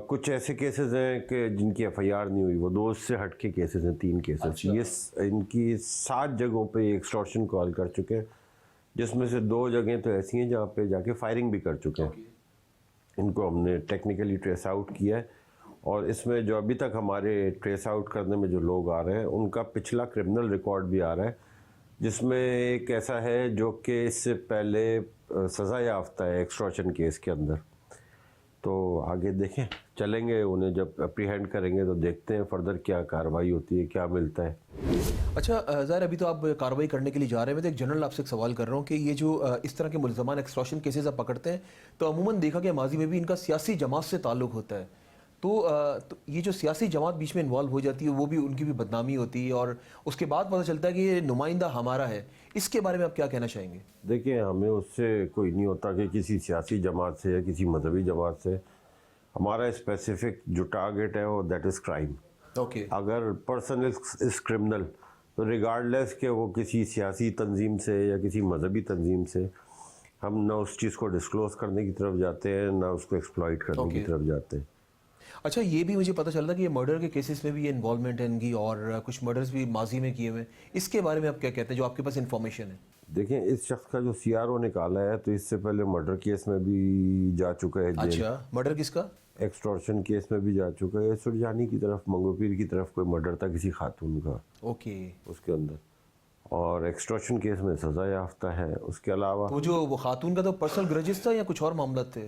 D: कुछ ऐसे केसेस हैं कि जिनकी FIR नहीं हुई, वो 2 से हट के केसेस हैं, 3 केसेस।
A: अच्छा।
D: ये इनकी 7 जगहों पे एक्सटॉर्शन कॉल कर चुके हैं, जिसमें से 2 जगह तो ऐसी हैं जहाँ पे जाके फायरिंग भी कर चुके हैं। इनको हमने टेक्निकली ट्रेस आउट किया है, और इसमें जो अभी तक हमारे ट्रेस आउट करने में जो लोग आ रहे हैं उनका पिछला क्रिमिनल रिकॉर्ड भी आ रहा है, जिसमें एक ऐसा है जो कि इससे पहले सज़ा याफ्ता है एक्सटॉर्शन केस के अंदर। तो आगे देखें, चलेंगे, उन्हें जब अप्रीहेंड करेंगे तो देखते हैं फर्दर क्या कार्रवाई होती है, क्या मिलता है।
A: अच्छा ज़ाहिर, अभी तो आप कार्रवाई करने के लिए जा रहे हैं, मैं तो एक जनरल आपसे एक सवाल कर रहा हूँ कि ये जो इस तरह के मुल्ज़मान एक्सटॉर्शन केसेस आप पकड़ते हैं, तो अमूमन देखा गया माजी में भी इनका सियासी जमात से ताल्लुक़ होता है, तो ये जो सियासी जमात बीच में इन्वॉल्व हो जाती है वो भी उनकी भी बदनामी होती है और उसके बाद पता चलता है कि ये नुमाइंदा हमारा है। इसके बारे में आप क्या कहना चाहेंगे?
D: देखिए, हमें उससे कोई नहीं होता कि किसी सियासी जमात से या किसी मजहबी जमात से। हमारा स्पेसिफिक जो टारगेट है वो दैट इज़ क्राइम।
A: ओके।
D: अगर पर्सन इज क्रिमिनल तो रिगार्डलेस कि वो किसी सियासी तंजीम से या किसी मजहबी तंजीम से, हम ना उस चीज़ को डिस्क्लोज करने की तरफ जाते हैं ना उसको एक्सप्लॉइट करने की तरफ जाते हैं।
A: अच्छा, ये भी मुझे पता चलता कि ये मर्डर के केसेस में भी ये इन्वॉल्वमेंट है इनकी और कुछ मर्डर्स भी माजी में किए हुए। इसके बारे में आप क्या कहते हैं जो आपके पास इन्फॉर्मेशन है?
D: देखें, इस शख्स का जो CRO निकाला है तो इससे पहले मर्डर केस में भी जा चुका है जेल।
A: अच्छा, मर्डर किसका?
D: एक्सटॉर्शन केस में भी जा चुका है। सुरजानी की तरफ, मंगोपीर की तरफ कोई मर्डर था किसी खातून का
A: ओके
D: उसके अंदर, और एक्सटॉर्शन केस में सजा याफ्ता है। उसके अलावा
A: तो जो वो खातून का तो पर्सनल ग्रजेस था या कुछ और मामला थे?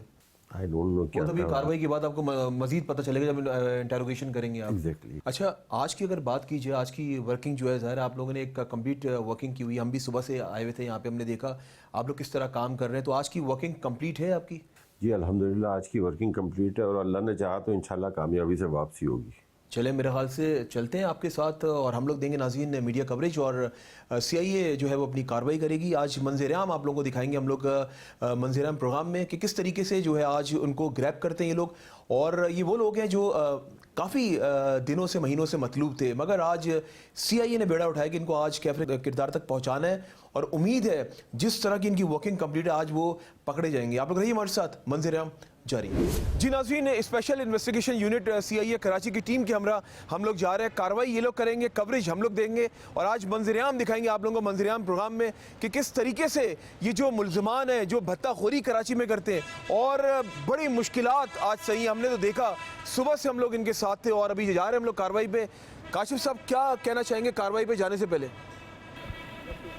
D: आई डोंट नो क्या
A: वो तो भी
D: था।
A: कार्रवाई के बाद आपको मजीद पता चलेगा जब इंटेरोगेशन करेंगे आप।
D: Exactly.
A: अच्छा, आज की अगर बात की जाए, आज की वर्किंग जो है, ज़ाहिर है आप लोगों ने एक कंप्लीट वर्किंग की हुई। हम भी सुबह से आए हुए थे यहाँ पे, हमने देखा आप लोग किस तरह काम कर रहे हैं। तो आज की वर्किंग कंप्लीट है आपकी?
D: जी अल्हम्दुलिल्लाह, आज की वर्किंग कंप्लीट है और अल्लाह ने चाहा तो इंशाल्लाह कामयाबी से वापसी होगी।
A: चले, मेरे ख्याल से चलते हैं आपके साथ और हम लोग देंगे नाज़रीन मीडिया कवरेज और CIA जो है वो अपनी कार्रवाई करेगी। आज मंजर-ए-आम आप लोगों को दिखाएंगे हम लोग मंजर-ए-आम प्रोग्राम में कि किस तरीके से जो है आज उनको ग्रैब करते हैं ये लोग। और ये वो लोग हैं जो काफ़ी दिनों से, महीनों से मतलूब थे, मगर आज CIA ने बेड़ा उठाया कि इनको आज कैफरे किरदार तक पहुँचाना है और उम्मीद है जिस तरह की इनकी वर्किंग कंप्लीट है आज वो पकड़े जाएंगे। आप लोग रहिए हमारे साथ, मंजर-ए-आम जारी है। जी नाज़रीन, special investigation unit CIA Karachi की टीम के हमरा हम लोग जा रहे हैं। कार्रवाई ये लोग करेंगे, कवरेज हम लोग देंगे और आज मंजर-ए-आम दिखाएंगे आप लोगों को मंजर-ए-आम प्रोग्राम में कि किस तरीके से ये जो मुल्ज़िमान हैं जो भत्ताखोरी कराची में करते हैं और बड़ी मुश्किलात आज सही हमने तो देखा। सुबह से हम लोग इनके साथ थे और अभी जा रहे हैं हम लोग कार्रवाई पे। काशिफ साहब, क्या कहना चाहेंगे कार्रवाई पे जाने से पहले?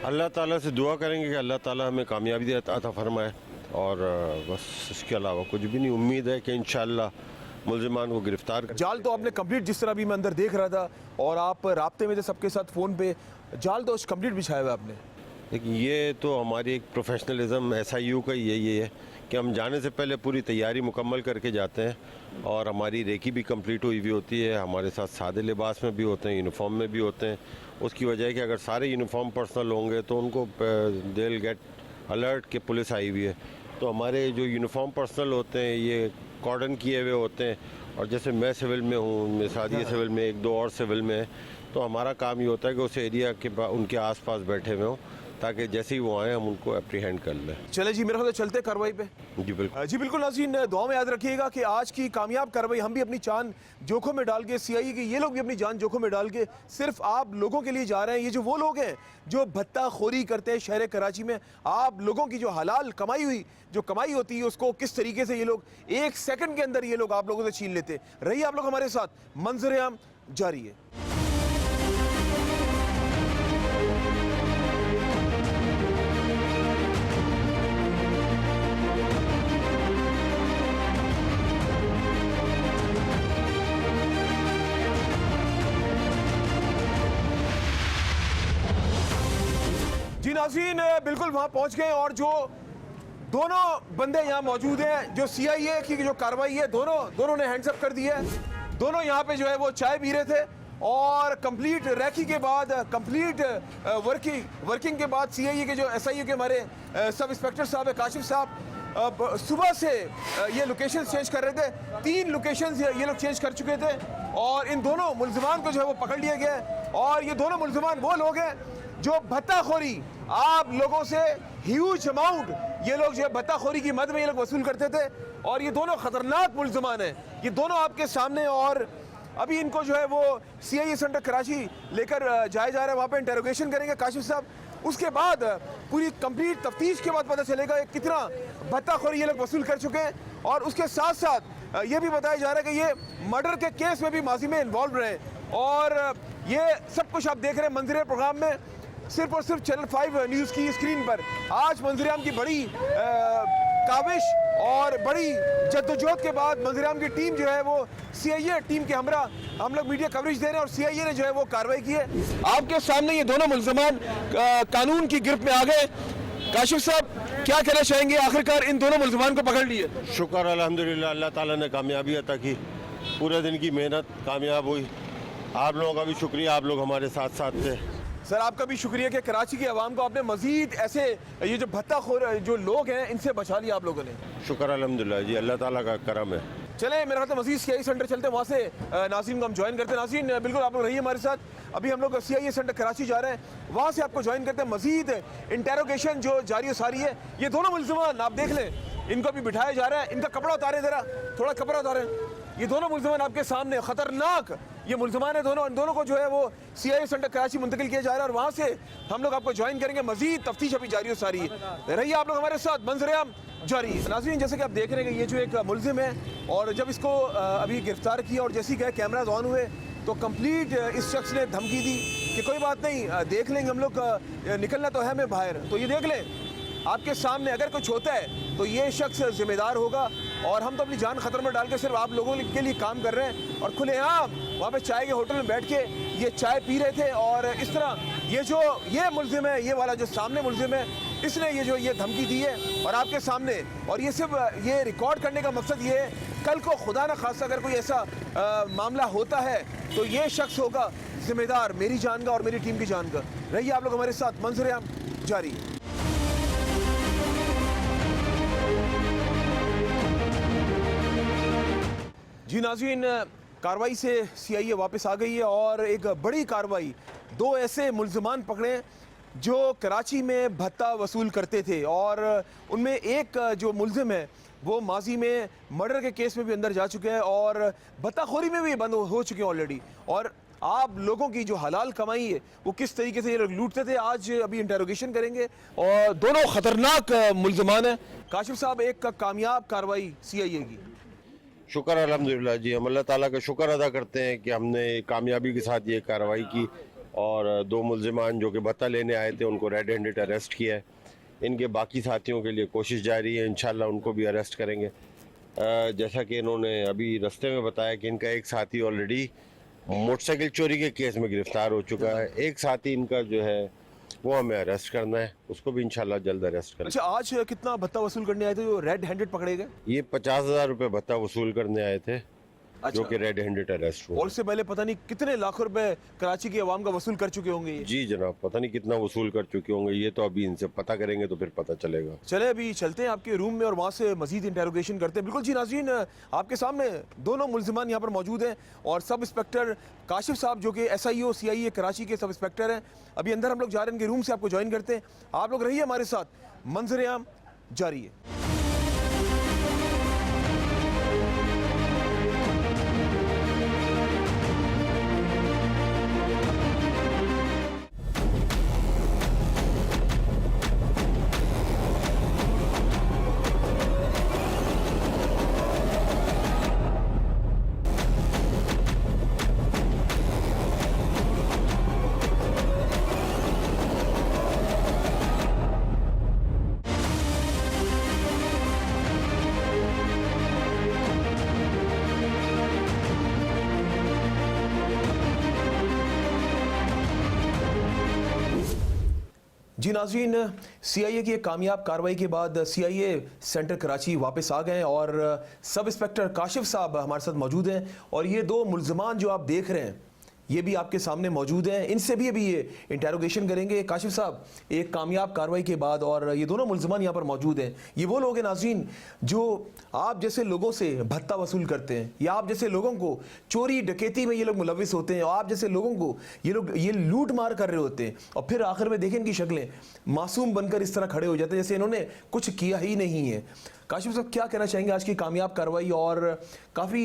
D: अल्लाह ताला से दुआ करेंगे कि अल्लाह ताला हमें कामयाबी अता फरमाए और बस इसके अलावा कुछ भी नहीं। उम्मीद है कि इंशाअल्लाह मुल्ज़िमान को गिरफ्तार कर।
A: जाल तो आपने कंप्लीट, जिस तरह भी मैं अंदर देख रहा था और आप राब्ते में थे सबके साथ फ़ोन पे, जाल तो कंप्लीट बिछाया हुआ आपने।
D: लेकिन ये तो हमारी एक प्रोफेशनलिज्म SIU का यही है कि हम जाने से पहले पूरी तैयारी मुकम्मल करके जाते हैं और हमारी रेकी भी कंप्लीट हुई हुई होती है। हमारे साथ सादे लिबास में भी होते हैं, यूनिफॉर्म में भी होते हैं। उसकी वजह है कि अगर सारे यूनिफॉर्म पर्सनल होंगे तो उनको दे विल गेट अलर्ट कि पुलिस आई हुई है। तो हमारे जो यूनिफॉर्म पर्सनल होते हैं ये कॉर्डन किए हुए होते हैं और जैसे मैं सिविल में हूँ, मेरे साथ ये सिविल में एक दो और सिविल में है, तो हमारा काम ये होता है कि उस एरिया के उनके आसपास बैठे हुए हों ताकि जैसे ही वो आए हम उनको अप्रीहेंड कर लें।
A: चले जी, मेरे ख्याल से चलते कार्रवाई पे।
D: जी बिल्कुल।
A: जी बिल्कुल नाज़रीन, दुआ में याद रखिएगा कि आज की कामयाब कार्रवाई हम भी अपनी जान जोखिम में डाल के, CIA की ये लोग भी अपनी जान जोखिम में डाल के सिर्फ आप लोगों के लिए जा रहे हैं। ये जो वो लोग हैं जो भत्ताखोरी करते हैं शहर कराची में, आप लोगों की जो हलाल कमाई हुई जो कमाई होती है उसको किस तरीके से ये लोग एक सेकंड के अंदर ये लोग आप लोगों से छीन लेते। रहिए आप लोग हमारे साथ, मंजर-ए-आम जारी है। नाज़रीन, बिल्कुल वहां पहुंच गए और जो दोनों बंदे यहाँ मौजूद हैं, जो CIA की जो कार्रवाई है, दोनों ने हैंड्स अप कर दिया है। दोनों यहाँ पे जो है वो चाय पी रहे थे और कंप्लीट रैकी के बाद, कंप्लीट वर्किंग के बाद CIA के जो SIU के हमारे सब इंस्पेक्टर साहब है, काशिफ साहब, सुबह से ये लोकेशन चेंज कर रहे थे। 3 लोकेशन ये लोग चेंज कर चुके थे और इन दोनों मुल्ज़िमान को जो है वो पकड़ लिया गया है। और ये दोनों मुल्ज़िमान वो लोग हैं जो भत्ताखोरी आप लोगों से ह्यूज अमाउंट ये लोग जो है भत्ताखोरी की मद में ये लोग वसूल करते थे और ये दोनों खतरनाक मुल्ज़िमान हैं। ये दोनों आपके सामने और अभी इनको जो है वो CIA सेंटर कराची लेकर जाया जा रहा है, वहाँ पे इंटेरोगेशन करेंगे काशिफ साहब। उसके बाद पूरी कंप्लीट तफ्तीश के बाद पता चलेगा कितना भत्ताखोरी ये लोग वसूल कर चुके हैं। और उसके साथ साथ ये भी बताया जा रहा है कि ये मर्डर के केस में भी माजी में इन्वॉल्व रहे और ये सब कुछ आप देख रहे हैं मंजर प्रोग्राम में, सिर्फ और सिर्फ चैनल 5 न्यूज़ की स्क्रीन पर। आज मंजर-ए-आम की बड़ी काविश और बड़ी जद्दोजहद के बाद मंजर-ए-आम की टीम जो है वो CIA टीम के हमरा हम लोग मीडिया कवरेज दे रहे हैं और CIA ने जो है वो कार्रवाई की है। आपके सामने ये दोनों मुल्ज़िमान कानून की गिरफ्त में आ गए। काशिफ साहब, क्या कहना चाहेंगे? आखिरकार इन दोनों मुल्ज़िमान को पकड़ लिए।
D: शुक्र अल्हम्दुलिल्लाह, अल्लाह ताला ने कामयाबी अता की
E: पूरे दिन की मेहनत कामयाब हुई। आप लोगों का भी शुक्रिया, आप लोग हमारे साथ साथ थे।
A: सर आपका भी शुक्रिया कि कराची की आवाम को आपने मजीद ऐसे ये जो भत्ताखोर जो लोग हैं इनसे बचा लिया आप लोगों ने।
E: शुक्र अल्हम्दुलिल्लाह जी, अल्लाह ताला का करम है।
A: चले मेरे ख्याल से मजीद CIA सेंटर चलते हैं, वहाँ से नाज़रीन को हम ज्वाइन करते हैं। नाज़रीन बिल्कुल आप लोग रहिए हमारे साथ, अभी हम लोग CIA सेंटर कराची जा रहे हैं, वहाँ से आपको ज्वाइन करते हैं। मजीद इंटेरोगेशन जो जारी और सारी है, ये दोनों मुल्ज़िमान आप देख लें, इनको अभी बिठाया जा रहा है। इनका कपड़ा उतारें ज़रा, थोड़ा कपड़ा उतारें। ये दोनों मुल्ज़िमान आपके सामने ख़तरनाक ये मुल्ज़िमान है दोनों, इन दोनों को जो है वो CIA सेंटर कराची मुंतकिल किया जा रहा है और वहाँ से हम लोग आपको ज्वाइन करेंगे। मजीद तफ्तीश अभी जारी और सारी है, रहिए आप लोग हमारे साथ, मंजर-ए-आम जारी है। नाज़रीन जैसे कि आप देख रहे हैं कि ये जो एक मुल्ज़िम है और जब इसको अभी गिरफ्तार किया और जैसे ही कैमराज ऑन हुए तो कंप्लीट इस शख्स ने धमकी दी कि कोई बात नहीं, देख लेंगे हम लोग, निकलना तो है हमें बाहर। तो ये देख लें आपके सामने, अगर कुछ होता है तो ये शख्स जिम्मेदार होगा और हम तो अपनी जान खतरे में डाल के सिर्फ आप लोगों के लिए काम कर रहे हैं। और खुलेआम वहाँ पे चाय के होटल में बैठ के ये चाय पी रहे थे और इस तरह ये मुल्ज़िम है, ये वाला जो सामने मुल्ज़िम है, इसने ये धमकी दी है और आपके सामने। और ये सिर्फ ये रिकॉर्ड करने का मकसद ये है, कल को खुदा न खास्ता अगर कोई ऐसा मामला होता है तो ये शख्स होगा जिम्मेदार मेरी जान का और मेरी टीम की जान का। रहिए आप लोग हमारे साथ, मंजर-ए-आम जारी। जी नाज़रीन, कार्रवाई से CIA वापस आ गई है और एक बड़ी कार्रवाई, दो ऐसे मुल्ज़िमान पकड़े जो कराची में भत्ता वसूल करते थे और उनमें एक जो मुल्ज़िम है वो माजी में मर्डर के केस में भी अंदर जा चुके हैं और भत्ताखोरी में भी बंद हो चुके हैं ऑलरेडी। और आप लोगों की जो हलाल कमाई है वो किस तरीके से ये लोग लूटते थे, आज अभी इंटेरोगेशन करेंगे। और दोनों ख़तरनाक मुल्ज़िमान हैं। काशिफ साहब, एक कामयाब कार्रवाई CIA की।
E: शुक्र अल्हम्दुलिल्लाह जी, हम अल्लाह ताला का शुक्र अदा करते हैं कि हमने कामयाबी के साथ ये कार्रवाई की और दो मुल्ज़िमान जो कि भत्ता लेने आए थे उनको रेड हैंडेड अरेस्ट किया है। इनके बाकी साथियों के लिए कोशिश जारी है, इंशाल्लाह उनको भी अरेस्ट करेंगे। जैसा कि इन्होंने अभी रास्ते में बताया कि इनका एक साथी ऑलरेडी मोटरसाइकिल चोरी के केस में गिरफ्तार हो चुका है। एक साथी इनका जो है वो हमें अरेस्ट करना है, उसको भी इंशाल्लाह जल्द अरेस्ट करें।
A: अच्छा, आज कितना भत्ता वसूल करने आए थे जो रेड हैंडेड पकड़े गए?
E: ये 50,000 रुपये भत्ता वसूल करने आए थे।
A: अच्छा।
E: जो कि रेड हैंडेड अरेस्ट हुआ।
A: और उससे पहले पता नहीं कितने लाखों रुपए कराची की आवाम का वसूल कर चुके होंगे ये।
E: जी जनाब, पता नहीं कितना वसूल कर चुके होंगे, ये तो अभी इनसे पता करेंगे तो फिर पता चलेगा।
A: चले अभी चलते हैं आपके रूम में और वहाँ से मजीद इंटेरोगेशन करते हैं। बिल्कुल जी नाज़रीन, आपके सामने दोनों मुल्ज़िमान यहाँ पर मौजूद हैं और सब इंस्पेक्टर काशिफ साहब जो कि SIO CIA कराची के सब इंस्पेक्टर हैं। अभी अंदर हम लोग जा रहे हैं, इनके रूम से आपको ज्वाइन करते हैं। आप लोग रहिए हमारे साथ, मंजर-ए-आम जारी है। जी नाज़रीन, CIA की एक कामयाब कार्रवाई के बाद CIA सेंटर कराची वापस आ गए और सब इंस्पेक्टर काशिफ साहब हमारे साथ मौजूद हैं और ये दो मुल्ज़िमान जो आप देख रहे हैं ये भी आपके सामने मौजूद हैं। इनसे भी अभी ये इंटेरोगेशन करेंगे। काशिफ साहब, एक कामयाब कार्रवाई के बाद और ये दोनों मुल्ज़िमान यहाँ पर मौजूद हैं, ये वो लोग हैं नाज़रीन जो आप जैसे लोगों से भत्ता वसूल करते हैं या आप जैसे लोगों को चोरी डकैती में ये लोग मुलविस होते हैं और आप जैसे लोगों को ये लोग ये लूट मार कर रहे होते हैं और फिर आखिर में देखें इनकी शक्लें मासूम बनकर इस तरह खड़े हो जाते हैं जैसे इन्होंने कुछ किया ही नहीं है। काशिफ साहब, क्या कहना चाहेंगे आज की कामयाब कार्रवाई और काफ़ी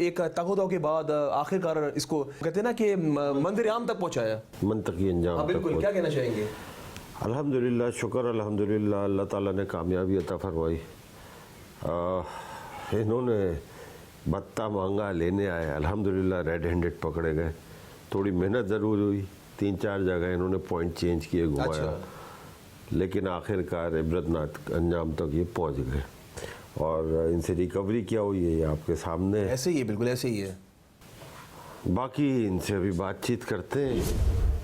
A: एक तगोदो के बाद आखिरकार इसको कहते हैं ना कि मंजर-ए-आम तक पहुंचाया,
D: मंतकी अंजाम तक
A: बिल्कुल, क्या कहना चाहेंगे?
D: अल्हम्दुलिल्लाह, शुक्र अल्हम्दुलिल्लाह, अल्लाह ताला ने कामयाबी अता फरमाई। इन्होंने भत्ता मांगा, लेने आए, अल्हम्दुलिल्लाह रेड हैंडेड पकड़े गए। थोड़ी मेहनत ज़रूर हुई, 3-4 जगह इन्होंने पॉइंट चेंज किए, घुमाया, लेकिन आखिरकार इबरतनाक अंजाम तक ये पहुंच गए और इनसे रिकवरी क्या हुई है ये आपके सामने है।
A: ऐसे ही है, बिल्कुल ऐसे ही है।
D: बाकी इनसे अभी बातचीत करते हैं।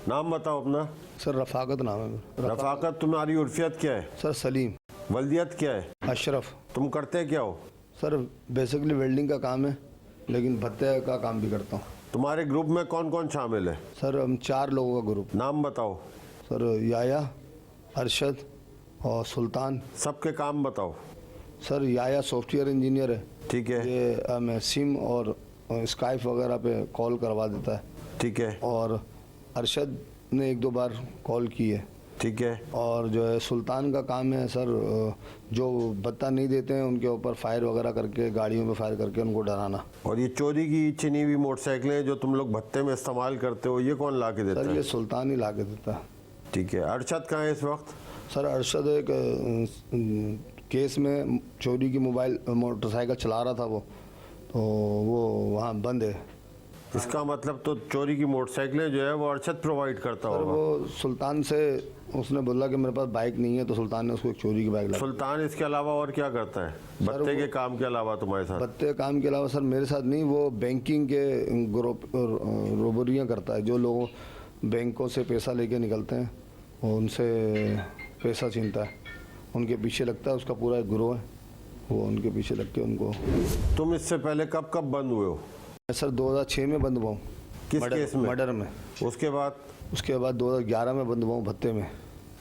D: नाम बताओ अपना।
F: सर रफ़ाकत नाम है।
D: रफ़ाकत, तुम्हारी उर्फियत क्या है?
F: सर सलीम।
D: वल्दियत क्या है?
F: अशरफ।
D: तुम करते क्या हो?
F: सर बेसिकली वेल्डिंग का काम है, लेकिन भत्ते का काम भी करता हूँ।
D: तुम्हारे ग्रुप में कौन कौन शामिल है?
F: सर हम 4 लोगों का ग्रुप।
D: नाम बताओ।
F: सर याया, अरशद और सुल्तान।
D: सबके काम बताओ।
F: सर याया सॉफ्टवेयर इंजीनियर है,
D: ठीक है,
F: ये हमें सिम और स्काइप वगैरह पे कॉल करवा देता है।
D: ठीक है,
F: और अरशद ने 1-2 बार कॉल की है।
D: ठीक है।
F: और जो है सुल्तान का काम है सर, जो भत्ता नहीं देते हैं उनके ऊपर फायर वगैरह करके, गाड़ियों पे फायर करके उनको डराना।
D: और ये चोरी की छिनी हुई मोटरसाइकिलें जो तुम लोग भत्ते में इस्तेमाल करते हो, ये कौन ला के देता
F: सर
D: है?
F: ये सुल्तान ही ला के देता है।
D: ठीक है। अरशद कहाँ है इस वक्त?
F: सर अरशद एक केस में चोरी की मोटरसाइकिल चला रहा था वो, तो वो वहाँ बंद है।
D: इसका मतलब तो चोरी की मोटरसाइकिलें जो है वो अरशद प्रोवाइड करता
F: सर
D: होगा।
F: वो सुल्तान से उसने बोला कि मेरे पास बाइक नहीं है, तो सुल्तान ने उसको एक चोरी की बाइक ला।
D: सुल्तान इसके अलावा और क्या करता है भत्ते के काम के अलावा तुम्हारे साथ?
F: भत्ते काम के अलावा सर मेरे साथ नहीं, वो बैंकिंग के रोबरियाँ करता है। जो लोग बैंकों से पैसा लेके निकलते हैं वो उनसे पैसा छीनता है, उनके पीछे लगता है। उसका पूरा एक गिरोह है, वो उनके पीछे लग के उनको।
D: तुम इससे पहले कब कब बंद हुए हो?
F: मैं सर 2006 में बंद हुआ हूँ।
D: किस केस में?
F: मर्डर में।
D: उसके बाद?
F: उसके बाद 2011 में बंद हुआ हूँ भत्ते में।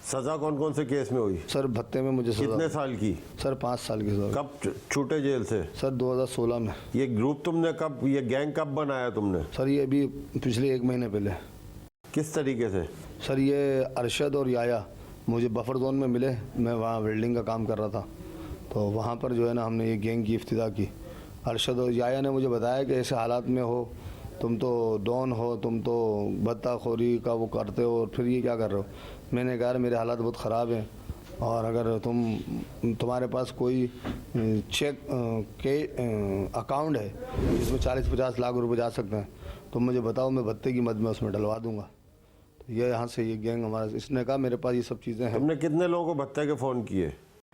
D: सजा कौन कौन से केस में हुई?
F: सर भत्ते में मुझे सजा।
D: कितने साल की?
F: सर 5 साल की सजा।
D: कब छूटे जेल से?
F: सर 2016 में।
D: ये ग्रुप तुमने कब, ये गैंग कब बनाया तुमने?
F: सर ये अभी पिछले 1 महीने पहले।
D: किस तरीके से?
F: सर ये अरशद और याया मुझे बफर जोन में मिले, मैं वहाँ वेल्डिंग का काम कर रहा था, तो वहाँ पर जो है ना हमने ये गैंग की इफ्तिदा की। अरशद और याया ने मुझे बताया कि ऐसे हालात में हो, तुम तो डॉन हो, तुम तो भत्ताखोरी का वो करते हो, और फिर ये क्या कर रहे हो। मैंने कहा मेरे हालात बहुत ख़राब हैं, और अगर तुम्हारे पास कोई चेक के अकाउंट है जिसमें 40-50 लाख रुपए जा सकते हैं, तो मुझे बताओ, मैं भत्ते की मद में उसमें डलवा दूंगा। तो ये यहाँ से ये गैंग हमारा, इसने कहा मेरे पास ये सब चीज़ें हैं।
D: तुमने कितने लोगों को भत्ते के फ़ोन किए?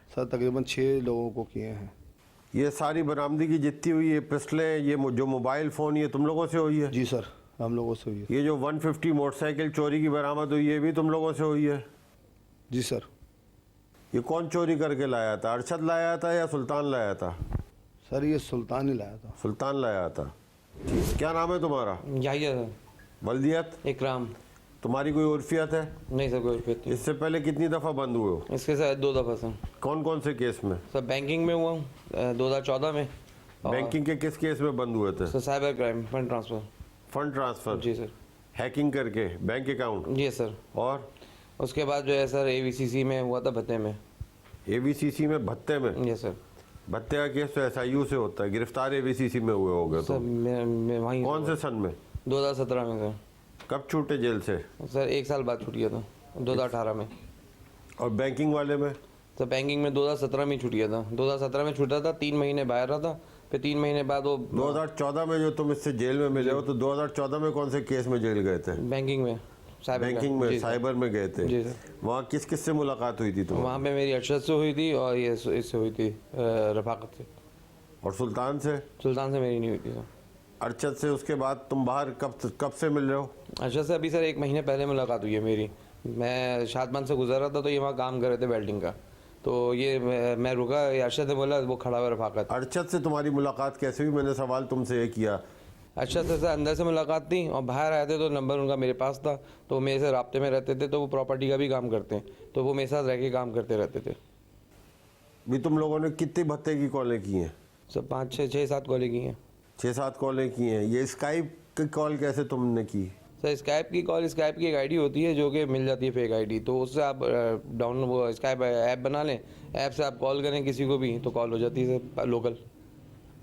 F: सर तकरीबन 6 लोगों को किए हैं।
D: ये सारी बरामदगी जितनी हुई है, पिस्टलें, ये जो मोबाइल फ़ोन, ये तुम लोगों से हुई है?
F: जी सर, हम लोगों से हुई है।
D: ये जो 150 मोटरसाइकिल चोरी की बरामद हुई है भी तुम लोगों से हुई है?
F: जी सर।
D: ये कौन चोरी करके लाया था? अरशद लाया था या सुल्तान लाया था?
F: सर ये सुल्तान ही लाया था।
D: सुल्तान लाया था। क्या नाम है तुम्हारा?
G: याहिया।
D: बल्दियत?
G: इकराम।
D: तुम्हारी कोई उर्फियत है?
G: नहीं सर, कोई उर्फियत नहीं।
D: इससे पहले कितनी दफ़ा बंद हुए हो?
G: इसके साथ 2 दफ़ा सर।
D: कौन कौन से केस में?
G: सर बैंकिंग में हुआ हूँ 2014 में। और
D: बैंकिंग के किस केस में बंद हुए थे?
G: Sir cyber crime, fund transfer.
D: Fund transfer?
G: जी सर।
D: हैकिंग करके बैंक अकाउंट?
G: जी सर।
D: और
G: उसके बाद जो है सर AVCC में हुआ था भत्ते में।
D: AVCC में भत्ते में?
G: जी सर।
D: भत्ते का केस तो SIU से होता है, गिरफ्तार AVCC में हुए होगे
G: सर
D: तो?
G: मैं वहीं।
D: कौन से सन में?
G: 2017 में सर।
D: कब छूटे जेल से?
G: सर 1 साल बाद छूट गया था, 2018 में।
D: और बैंकिंग वाले में?
G: सर बैंकिंग में 2017 में छूट गया था। 2017 में छूटा था, 3 महीने बाहर रहा था, फिर 3 महीने बाद वो
D: 2014 में जो तुम इससे जेल में मिले हो, तो 2014 में कौन से केस में जेल गए थे?
G: बैंकिंग में, साइबर
D: बैंकिंग में,
G: जी सर।
D: साइबर में गए थे?
G: जी सर।
D: वहाँ किस किस से मुलाकात हुई थी तुम्हें?
G: वहाँ पे मेरी अरशद से हुई थी, और ये इससे हुई थी रफाकत से।
D: और सुल्तान से?
G: सुल्तान से मेरी नहीं हुई थी सर।
D: अरशद से उसके बाद तुम बाहर कब से मिल रहे हो?
G: अरशद से अभी सर 1 महीने पहले मुलाकात हुई है मेरी। मैं शादमान से गुजर रहा था, तो ये वहाँ काम कर रहे थे वेल्डिंग का, तो ये मैं रुका, अरशद ने बोला वो खड़ा हुआ रफाकत।
D: अरशद से तुम्हारी मुलाकात कैसे हुई? मैंने सवाल तुमसे ये किया।
G: अरशद से सर अंदर से मुलाकात थी, और बाहर आए थे तो नंबर उनका मेरे पास था, तो मेरे से राब्ते में रहते थे, तो वो प्रॉपर्टी का भी काम करते हैं, तो वो मेरे साथ रह के काम करते रहते थे।
D: भी तुम लोगों ने कितनी भत्ते की कॉलें की हैं?
G: सर 5, 6, 7 कॉलें की हैं।
D: 6-7 कॉलें की हैं। ये स्काइप की कॉल कैसे तुमने की?
G: सर स्काइप की कॉल, स्काइप की एक आईडी होती है जो कि मिल जाती है, फेक आईडी, तो उससे आप डाउनलोड वो स्काइप ऐप बना लें, ऐप से आप कॉल करें किसी को भी, तो कॉल हो जाती है सर। लोकल